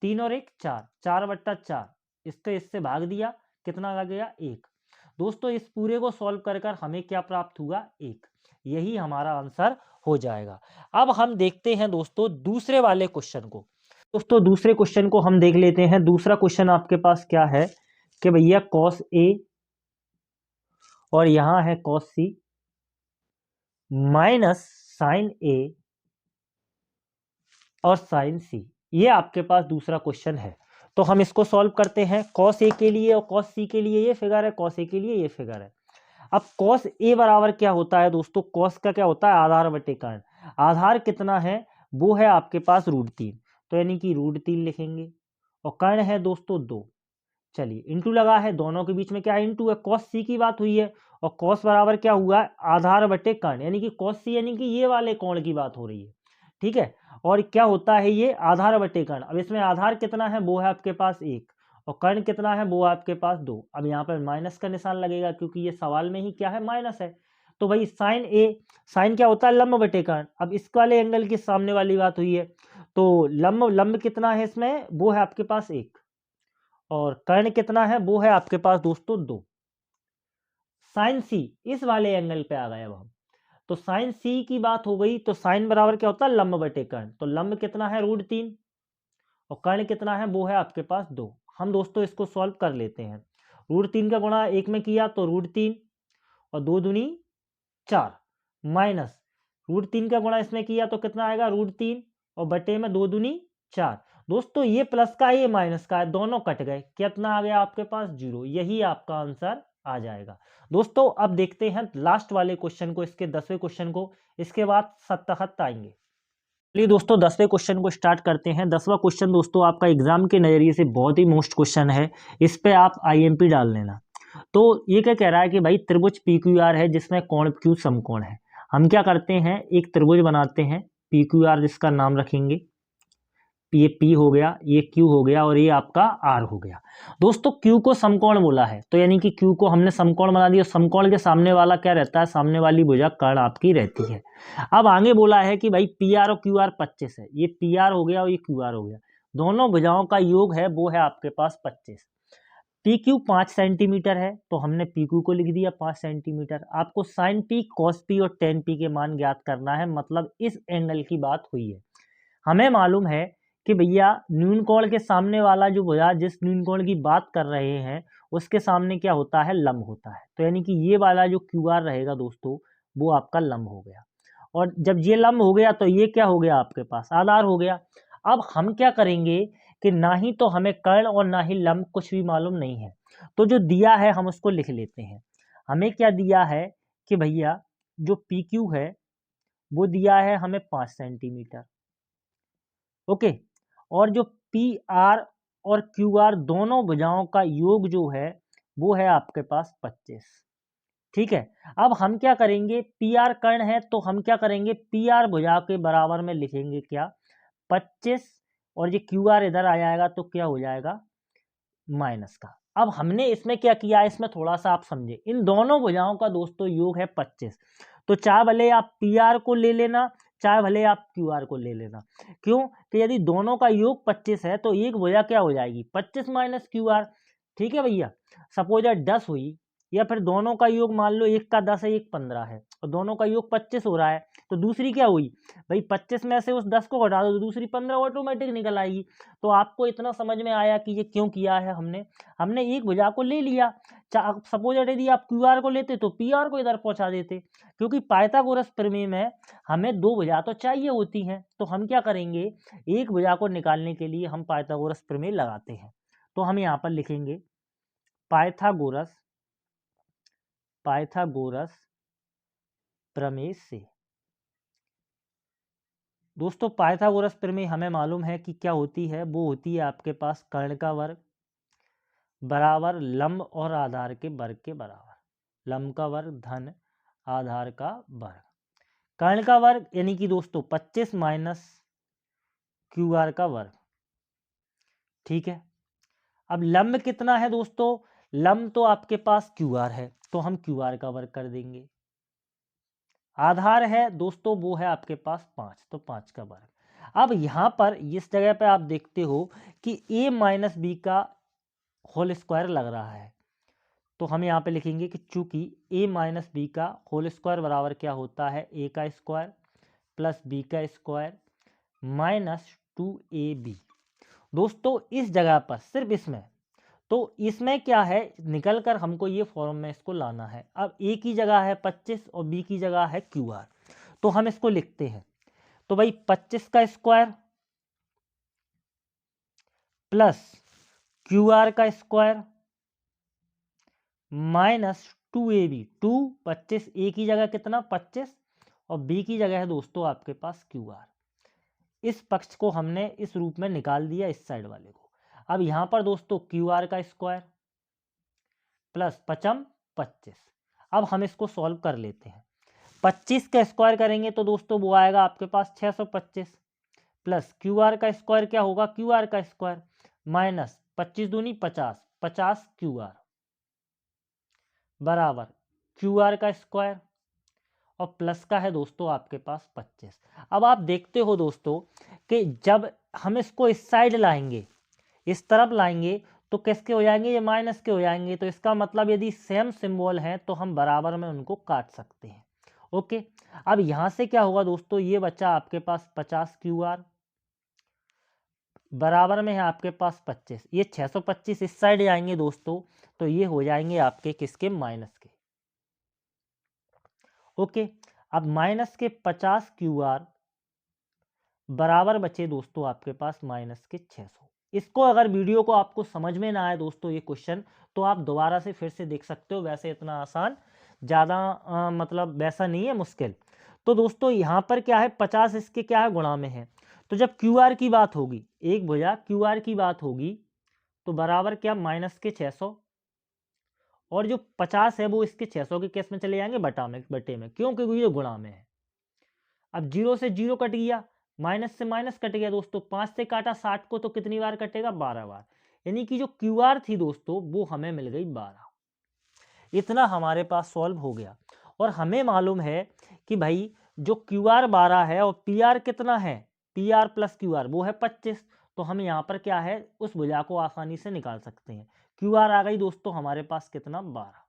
3 और 1 4, 4/4, इससे भाग दिया, कितना आ गया, 1। दोस्तों इस पूरे को सॉल्व कर हमें क्या प्राप्त हुआ, 1। यही हमारा आंसर हो जाएगा। अब हम देखते हैं दोस्तों दूसरे वाले क्वेश्चन को। दोस्तों दूसरे क्वेश्चन को हम देख लेते हैं। दूसरा क्वेश्चन आपके पास क्या है कि भैया cos A और यहां है cos C minus sine A और साइन C, ये आपके पास दूसरा क्वेश्चन है। तो हम इसको सॉल्व करते हैं। cos A के लिए और cos C के लिए ये फिगर है, cos A के लिए ये फिगर है। अब cos A बराबर क्या होता है दोस्तों, cos का क्या होता है, आधार बटे कर्ण, आधार कितना है, वो है आपके पास √3, तो यानी कि √3 लिखेंगे, और कर्ण है दोस्तों 2। चलिए इंटू लगा है, दोनों के बीच में क्या इंटू है, cos C की बात हुई है, और cos बराबर क्या हुआ, आधार बटे कर्ण, यानी कि cos C यानी कि ये वाले कोण की बात हो रही है, ठीक है। और क्या होता है, ये आधार बटे कर्ण। अब इसमें आधार कितना है, वो है आपके पास 1, और कर्ण कितना है, वो आपके पास 2। अब यहाँ पर माइनस का निशान लगेगा, क्योंकि ये सवाल में ही क्या है, माइनस है। तो भाई साइन A, साइन क्या होता है, लंब बटे कर्ण। अब इस वाले एंगल की सामने वाली बात हुई है, तो लंब कितना है इसमें, वो है आपके पास 1, और कर्ण कितना है, वो है आपके पास दोस्तों 2। साइन C इस वाले एंगल पे आ गए अब हम, तो साइन C की बात हो गई, तो साइन बराबर क्या होता है, लंब बटे कर्ण, तो लंब कितना है, √3, और कर्ण कितना है, वो है आपके पास 2। हम दोस्तों इसको सॉल्व कर लेते हैं। √3 का गुणा 1 में किया तो √3, और 2 दूनी 4, माइनस √3 का गुणा इसमें किया तो कितना आएगा, √3, और बटे में 2 दूनी 4। दोस्तों ये प्लस का ये माइनस का है, दोनों कट गए, कितना आ गया आपके पास 0। यही आपका आंसर आ जाएगा। दोस्तों अब देखते हैं लास्ट वाले क्वेश्चन को, इसके 10वें क्वेश्चन को, इसके बाद 77 आएंगे। चलिए दोस्तों 10वें क्वेश्चन को स्टार्ट करते हैं। 10वां क्वेश्चन दोस्तों आपका एग्जाम के नजरिए से बहुत ही मोस्ट क्वेश्चन है, इस पे आप आईएमपी डाल लेना। तो ये क्या कह रहा है कि भाई त्रिभुज पीक्यूआर है जिसमें कोण क्यू समकोण है। हम क्या करते हैं, एक त्रिभुज बनाते हैं पीक्यूआर जिसका नाम रखेंगे, ये P हो गया, ये Q हो गया और ये आपका R हो गया। दोस्तों Q को समकोण बोला है, तो यानी कि Q को हमने समकोण बना दिया। समकोण के सामने वाला क्या रहता है, सामने वाली भुजा कर्ण आपकी रहती है। अब आगे बोला है कि भाई PR और QR 25 है, ये PR हो गया और ये QR हो गया, दोनों भुजाओं का योग है वो है आपके पास 25। PQ 5 सेंटीमीटर है, तो हमने PQ को लिख दिया 5 सेंटीमीटर। आपको sin P, cos P और tan P के मान ज्ञात करना है, मतलब इस एंगल की बात हुई है। हमें मालूम है कि भैया न्यून कोण के सामने वाला जो भुजा जिस न्यून कोण की बात कर रहे हैं उसके सामने क्या होता है, लंब होता है। तो यानी कि ये वाला जो QR रहेगा दोस्तों वो आपका लंब हो गया, और जब ये लंब हो गया तो ये क्या हो गया आपके पास, आधार हो गया। अब हम क्या करेंगे कि ना ही तो हमें कर्ण और ना ही लंब कुछ भी मालूम नहीं है, तो जो दिया है हम उसको लिख लेते हैं। हमें क्या दिया है कि भैया जो PQ है वो दिया है हमें 5 सेंटीमीटर, ओके, और जो PR और QR दोनों भुजाओं का योग जो है वो है आपके पास 25। ठीक है, अब हम क्या करेंगे, PR कर्ण है तो हम क्या करेंगे, PR भुजा के बराबर में लिखेंगे क्या, 25, और ये QR इधर आ जाएगा तो क्या हो जाएगा, माइनस का। अब हमने इसमें क्या किया, इसमें थोड़ा सा आप समझे, इन दोनों भुजाओं का दोस्तों योग है 25, तो चाहे भले आप PR को ले लेना चाहे भले आप QR को ले लेना। क्यों कि यदि दोनों का योग 25 है तो एक भुजा क्या हो जाएगी, 25 माइनस QR। ठीक है भैया, सपोज 10 हुई, या फिर दोनों का योग मान लो एक का 10 है एक 15 है और दोनों का योग 25 हो रहा है, तो दूसरी क्या हुई भाई, 25 में से उस 10 को घटा दो तो दूसरी 15 ऑटोमेटिक निकल आएगी। तो आपको इतना समझ में आया कि ये क्यों किया है हमने, हमने एक भुजा को ले लिया। सपोज यदि आप QR को लेते तो PR को इधर पहुंचा देते, क्योंकि पाइथागोरस प्रमेय में हमें दो भुजा तो चाहिए होती हैं, तो हम क्या करेंगे, एक भुजा को निकालने के लिए हम पाइथागोरस प्रमेय लगाते हैं। तो हम यहाँ पर लिखेंगे पाइथागोरस पाइथागोरस प्रमेय से। दोस्तों पाइथागोरस प्रमेय हमें मालूम है कि क्या होती है, वो होती है आपके पास कर्ण का वर्ग बराबर लंब और आधार के वर्ग के बराबर, लंब का वर्ग धन आधार का वर्ग, कर्ण का वर्ग यानी कि दोस्तों 25 माइनस QR का वर्ग। ठीक है, अब लंब कितना है दोस्तों, लंब तो आपके पास QR है तो हम QR का वर्ग कर देंगे, आधार है दोस्तों वो है आपके पास 5 तो 5 का वर्ग। अब यहाँ पर इस जगह पे आप देखते हो कि a माइनस बी का होल स्क्वायर लग रहा है, तो हम यहाँ पे लिखेंगे कि चूंकि a माइनस बी का होल स्क्वायर बराबर क्या होता है, a का स्क्वायर प्लस b का स्क्वायर माइनस 2ab। दोस्तों इस जगह पर सिर्फ इसमें, तो इसमें क्या है, निकल कर हमको ये फॉर्म में इसको लाना है। अब a की जगह है 25 और b की जगह है QR, तो हम इसको लिखते हैं, तो भाई 25 का स्क्वायर प्लस QR का स्क्वायर माइनस 2ab, 25 a की जगह कितना 25 और b की जगह है दोस्तों आपके पास QR। इस पक्ष को हमने इस रूप में निकाल दिया इस साइड वाले को। अब यहाँ पर दोस्तों QR का स्क्वायर प्लस 25 25। अब हम इसको सॉल्व कर लेते हैं, 25 का स्क्वायर करेंगे तो दोस्तों वो आएगा आपके पास 625 प्लस QR का स्क्वायर क्या होगा, QR का स्क्वायर माइनस 25 दूनी 50 50 QR बराबर QR का स्क्वायर और प्लस का है दोस्तों आपके पास 25। अब आप देखते हो दोस्तों कि जब हम इसको इस साइड लाएंगे इस तरफ लाएंगे तो किसके हो जाएंगे, ये माइनस के हो जाएंगे। तो इसका मतलब यदि सेम सिंबल है तो हम बराबर में उनको काट सकते हैं। ओके, अब यहां से क्या होगा दोस्तों, ये बच्चा आपके पास 50 QR बराबर में है आपके पास 25, ये 625 इस साइड जाएंगे दोस्तों तो ये हो जाएंगे आपके किसके, माइनस के। ओके, अब माइनस के 50 QR बराबर बचे दोस्तों आपके पास माइनस के 600। इसको अगर वीडियो को आपको समझ में ना आए दोस्तों ये क्वेश्चन, तो आप दोबारा से फिर से देख सकते हो, वैसे इतना आसान ज़्यादा मतलब वैसा नहीं है, मुश्किल। तो दोस्तों यहाँ पर क्या है, 50 इसके क्या है, गुणा में है। तो जब क्यू आर की बात होगी, एक भुजा क्यू आर की बात होगी, तो बराबर क्या, माइनस के 600, और जो 50 है वो इसके 600 के केस में चले जाएंगे बटे में, क्यों, क्योंकि ये गुणा में है। अब 0 से 0 कट गया, माइनस से माइनस कट गया दोस्तों, 5 से काटा 60 को, तो कितनी बार कटेगा, 12 बार। यानी कि जो क्यू आर थी दोस्तों वो हमें मिल गई 12। इतना हमारे पास सॉल्व हो गया। और हमें मालूम है कि भाई जो क्यू आर 12 है और पी आर कितना है, P R plus Q R वो है 25। तो हम यहाँ पर क्या है, उस भुजा को आसानी से निकाल सकते हैं। क्यू आर आ गई दोस्तों हमारे पास कितना, 12।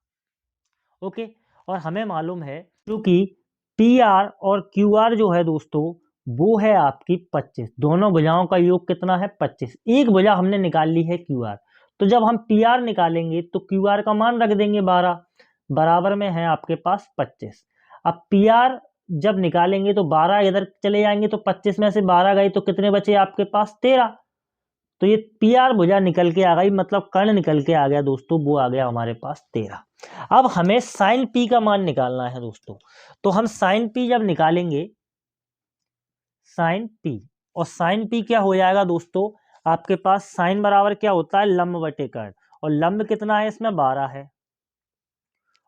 ओके। और हमें मालूम है क्योंकि पी आर और क्यू आर जो है दोस्तों वो है आपकी 25, दोनों भुजाओं का योग कितना है, 25। एक भुजा हमने निकाल ली है क्यू आर, तो जब हम पी आर निकालेंगे तो क्यू आर का मान रख देंगे 12, बराबर में है आपके पास 25। अब पी आर जब निकालेंगे तो 12 इधर चले जाएंगे, तो 25 में से 12 गए तो कितने बचे आपके पास, 13। तो ये पी आर भुजा निकल के आ गई, मतलब कर्ण निकल के आ गया दोस्तों, वो आ गया हमारे पास 13। अब हमें साइन पी का मान निकालना है दोस्तों। तो हम साइन पी जब निकालेंगे, साइन पी, और साइन पी क्या हो जाएगा दोस्तों, आपके पास साइन बराबर क्या होता है, लंब बटे कर्ण, और लंब कितना है इसमें, 12 है,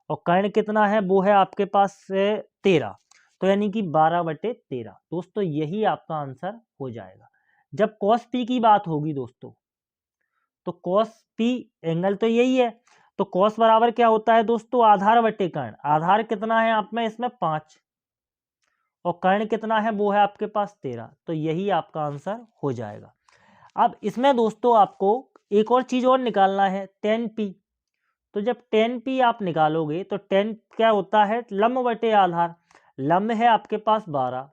और कर्ण कितना है, वो है आपके पास 13। तो यानी कि 12/13 दोस्तों, यही आपका आंसर हो जाएगा। जब कॉस पी की बात होगी दोस्तों, तो कॉस पी एंगल तो यही है, तो कॉस बराबर क्या होता है दोस्तों, आधार बटे कर्ण। आधार कितना है आप में इसमें, 5, और कर्ण कितना है, वो है आपके पास 13। तो यही आपका आंसर हो जाएगा। अब इसमें दोस्तों आपको एक और चीज और निकालना है, टेन पी। तो जब टेन पी आप निकालोगे तो टेन क्या होता है, लंब बटे आधार। लंब है आपके पास 12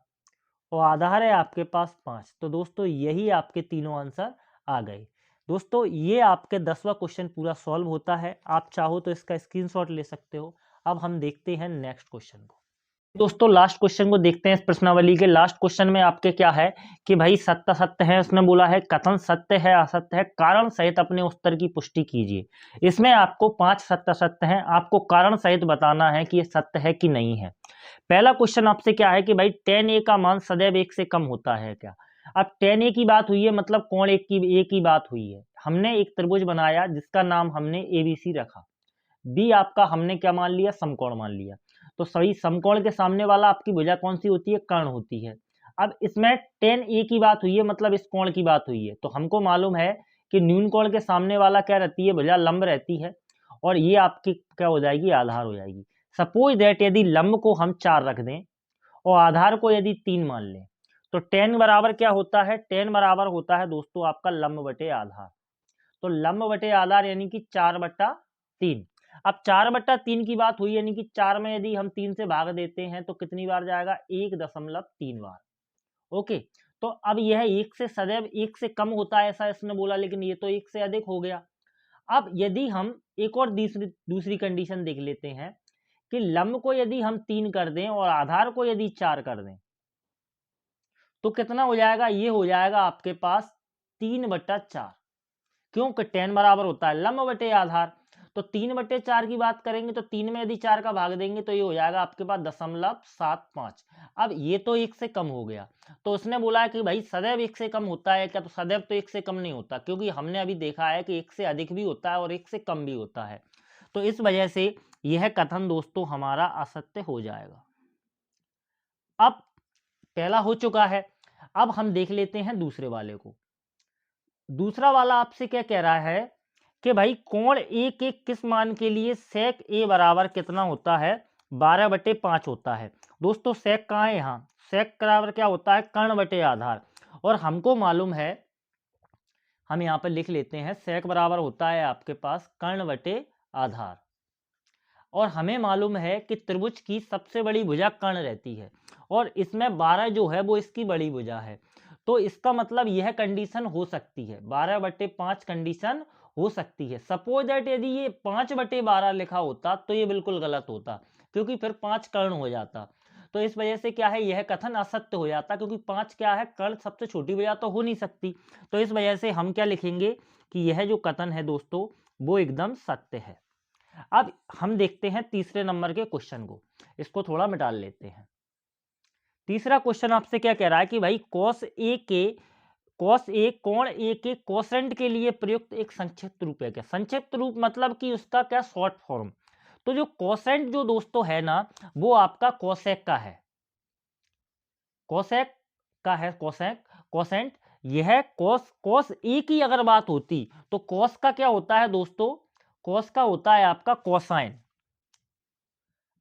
और आधार है आपके पास 5। तो दोस्तों यही आपके तीनों आंसर आ गए। दोस्तों ये आपके 10वां क्वेश्चन पूरा सॉल्व होता है। आप चाहो तो इसका स्क्रीनशॉट ले सकते हो। अब हम देखते हैं नेक्स्ट क्वेश्चन को। दोस्तों लास्ट क्वेश्चन को देखते हैं। इस प्रश्नावली के लास्ट क्वेश्चन में आपके क्या है कि भाई सत्य सत्य है, उसने बोला है कथन सत्य है असत्य है, कारण सहित अपने उत्तर की पुष्टि कीजिए। इसमें आपको 5 सत्य सत्य हैं, आपको कारण सहित बताना है कि ये सत्य है कि नहीं है। पहला क्वेश्चन आपसे क्या है कि भाई tan a का मान सदैव 1 से कम होता है क्या। अब tan a की बात हुई है, मतलब कोण एक की बात हुई है। हमने एक त्रिभुज बनाया जिसका नाम हमने ABC रखा। बी आपका हमने क्या मान लिया, समकोण मान लिया। तो सही समकोण के सामने वाला आपकी भुजा कौन सी होती है, कर्ण होती है। अब इसमें tan a की बात हुई है, मतलब इस कोण की बात हुई है। तो हमको मालूम है कि न्यून कोण के सामने वाला क्या रहती है, भुजा लंब रहती है, और ये आपकी क्या हो जाएगी, आधार हो जाएगी। सपोज दैट यदि लंब को हम 4 रख दें और आधार को यदि 3 मान लें, तो tan बराबर क्या होता है, tan बराबर होता है दोस्तों आपका लंब बटे आधार। तो लंब बटे आधार यानी कि 4/3। अब 4/3 की बात हुई, यानी कि 4 में यदि हम 3 से भाग देते हैं तो कितनी बार जाएगा, 1.3 बार। ओके। तो अब यह 1 से सदैव 1 से कम होता है ऐसा इसने बोला, लेकिन ये तो 1 से अधिक हो गया। अब यदि हम एक और दूसरी कंडीशन देख लेते हैं कि लंब को यदि हम 3 कर दें और आधार को यदि 4 कर दें, तो कितना हो जाएगा, ये हो जाएगा आपके पास 3/4। क्योंकि tan बराबर होता है लंब बटे आधार। तो 3/4 की बात करेंगे तो 3 में यदि 4 का भाग देंगे तो ये हो जाएगा आपके पास 0.75। अब ये तो 1 से कम हो गया। तो उसने बोला है कि भाई सदैव 1 से कम होता है क्या, तो सदैव तो 1 से कम नहीं होता, क्योंकि हमने अभी देखा है कि 1 से अधिक भी होता है और 1 से कम भी होता है। तो इस वजह से यह कथन दोस्तों हमारा असत्य हो जाएगा। अब पहला हो चुका है, अब हम देख लेते हैं दूसरे वाले को। दूसरा वाला आपसे क्या कह रहा है कि भाई कोण ए के किस मान के लिए sec a बराबर कितना होता है, 12/5 होता है। दोस्तों sec कहाँ है, यहाँ sec बराबर क्या होता है, कर्ण बटे आधार। और हमको मालूम है, हम यहाँ पर लिख लेते हैं, sec बराबर होता है आपके पास कर्ण बटे आधार। और हमें मालूम है कि त्रिभुज की सबसे बड़ी भुजा कर्ण रहती है, और इसमें 12 जो है वो इसकी बड़ी भुजा है। तो इसका मतलब यह कंडीशन हो सकती है, 12/5 कंडीशन हो सकती है। सपोज दैट यदि ये 5/12 लिखा होता तो ये बिल्कुल गलत होता, क्योंकि फिर 5 कर्ण हो जाता। तो इस वजह से क्या है, यह कथन असत्य हो जाता, क्योंकि 5 क्या है, कर्ण सबसे छोटी भुजा तो हो नहीं सकती। तो इस वजह से हम क्या लिखेंगे कि यह जो कथन है दोस्तों वो एकदम सत्य है। अब हम देखते हैं तीसरे नंबर के क्वेश्चन को, इसको थोड़ा मिटा लेते हैं। तीसरा क्वेश्चन आपसे क्या कह रहा है कि भाई कॉस ए कोण ए के कोसेंट के लिए प्रयुक्त एक संक्षिप्त रूप है क्या। संक्षिप्त रूप मतलब कि उसका क्या, शॉर्ट फॉर्म। तो जो कोसेंट जो दोस्तों है ना, वो आपका कोसेक का है, कोसेक का है, कोसेंट। यह कोस ए की अगर बात होती तो कोस का क्या होता है दोस्तों, कोस का होता है आपका कोसाइन।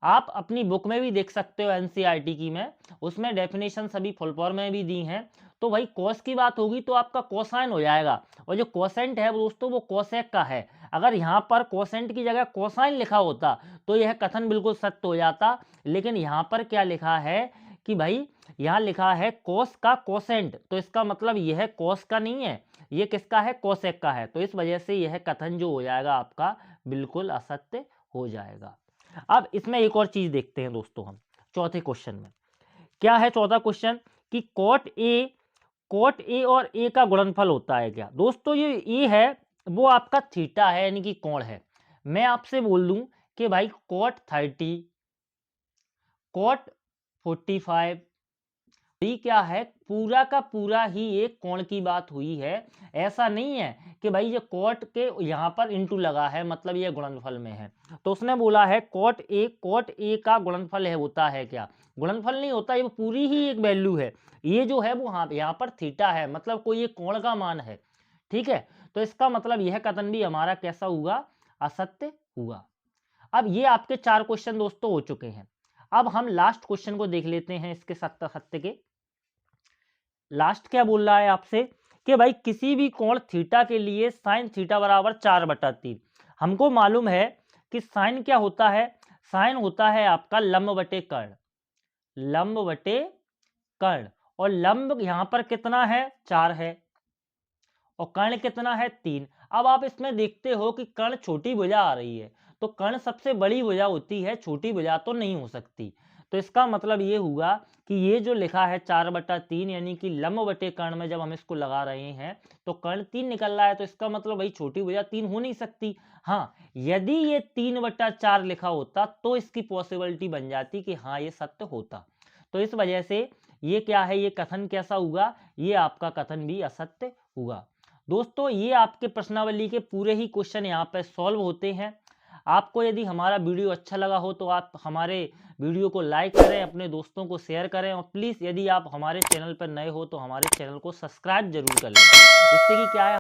आप अपनी बुक में भी देख सकते हो, एनसीईआरटी की में, उसमें डेफिनेशन सभी फुल फॉर्म में भी दी हैं। तो भाई कॉस की बात होगी तो आपका कोसाइन हो जाएगा, और जो कोसेंट है दोस्तों वो कोसेक का है। अगर यहाँ पर कोसेंट की जगह कोसाइन लिखा होता तो यह कथन बिल्कुल सत्य हो जाता, लेकिन यहाँ पर क्या लिखा है कि भाई यहाँ लिखा है कोस का कोसेंट, तो इसका मतलब यह कोस का नहीं है, ये किसका है, कोसेक का है। तो इस वजह से यह कथन जो हो जाएगा आपका बिल्कुल असत्य हो जाएगा। अब इसमें एक और चीज देखते हैं दोस्तों हम चौथे क्वेश्चन में। क्या है चौथा क्वेश्चन कि कोट ए और ए का गुणनफल होता है क्या। दोस्तों ये ए है वो आपका थीटा है, यानी कि कोण है। मैं आपसे बोल दूं कि भाई कोट 30, कोट 45, ये क्या है, पूरा का पूरा ही एक कोण की बात हुई है। ऐसा नहीं है कि भाई ये कोट के यहाँ पर इंटू लगा है मतलब ये गुणनफल में है। तो उसने बोला है कोट ए का गुणनफल है, होता है क्या, गुणनफल नहीं होता, ये पूरी ही एक वैल्यू है। ये जो है वो यहाँ पर थीटा है, मतलब कोई एक कोण का मान है, ठीक है। तो इसका मतलब यह कथन भी हमारा कैसा हुआ, असत्य हुआ। अब ये आपके 4 क्वेश्चन दोस्तों हो चुके हैं। अब हम लास्ट क्वेश्चन को देख लेते हैं इसके सत्य के। लास्ट क्या बोल रहा है आपसे कि भाई किसी भी कोण थीटा के लिए साइन थीटा बराबर 4/3। हमको मालूम है कि साइन क्या होता है, साइन होता है आपका लंब बटे कर्ण, लंब बटे कर्ण। और लंब यहां पर कितना है, 4 है, और कर्ण कितना है, 3। अब आप इसमें देखते हो कि कर्ण छोटी भुजा आ रही है, तो कर्ण सबसे बड़ी भुजा होती है, छोटी भुजा तो नहीं हो सकती। तो इसका मतलब ये हुआ कि ये जो लिखा है 4/3, यानी कि लंब बटे कर्ण में जब हम इसको लगा रहे हैं तो कर्ण 3 निकल रहा है, तो इसका मतलब भाई छोटी भुजा 3 हो नहीं सकती। हाँ, यदि ये 3/4 लिखा होता तो इसकी पॉसिबिलिटी बन जाती कि हाँ ये सत्य होता। तो इस वजह से ये क्या है, ये कथन कैसा हुआ, ये आपका कथन भी असत्य हुआ। दोस्तों ये आपके प्रश्नावली के पूरे ही क्वेश्चन यहाँ पे सॉल्व होते हैं। आपको यदि हमारा वीडियो अच्छा लगा हो तो आप हमारे वीडियो को लाइक करें, अपने दोस्तों को शेयर करें, और प्लीज़ यदि आप हमारे चैनल पर नए हो तो हमारे चैनल को सब्सक्राइब जरूर कर लें, जिससे कि क्या है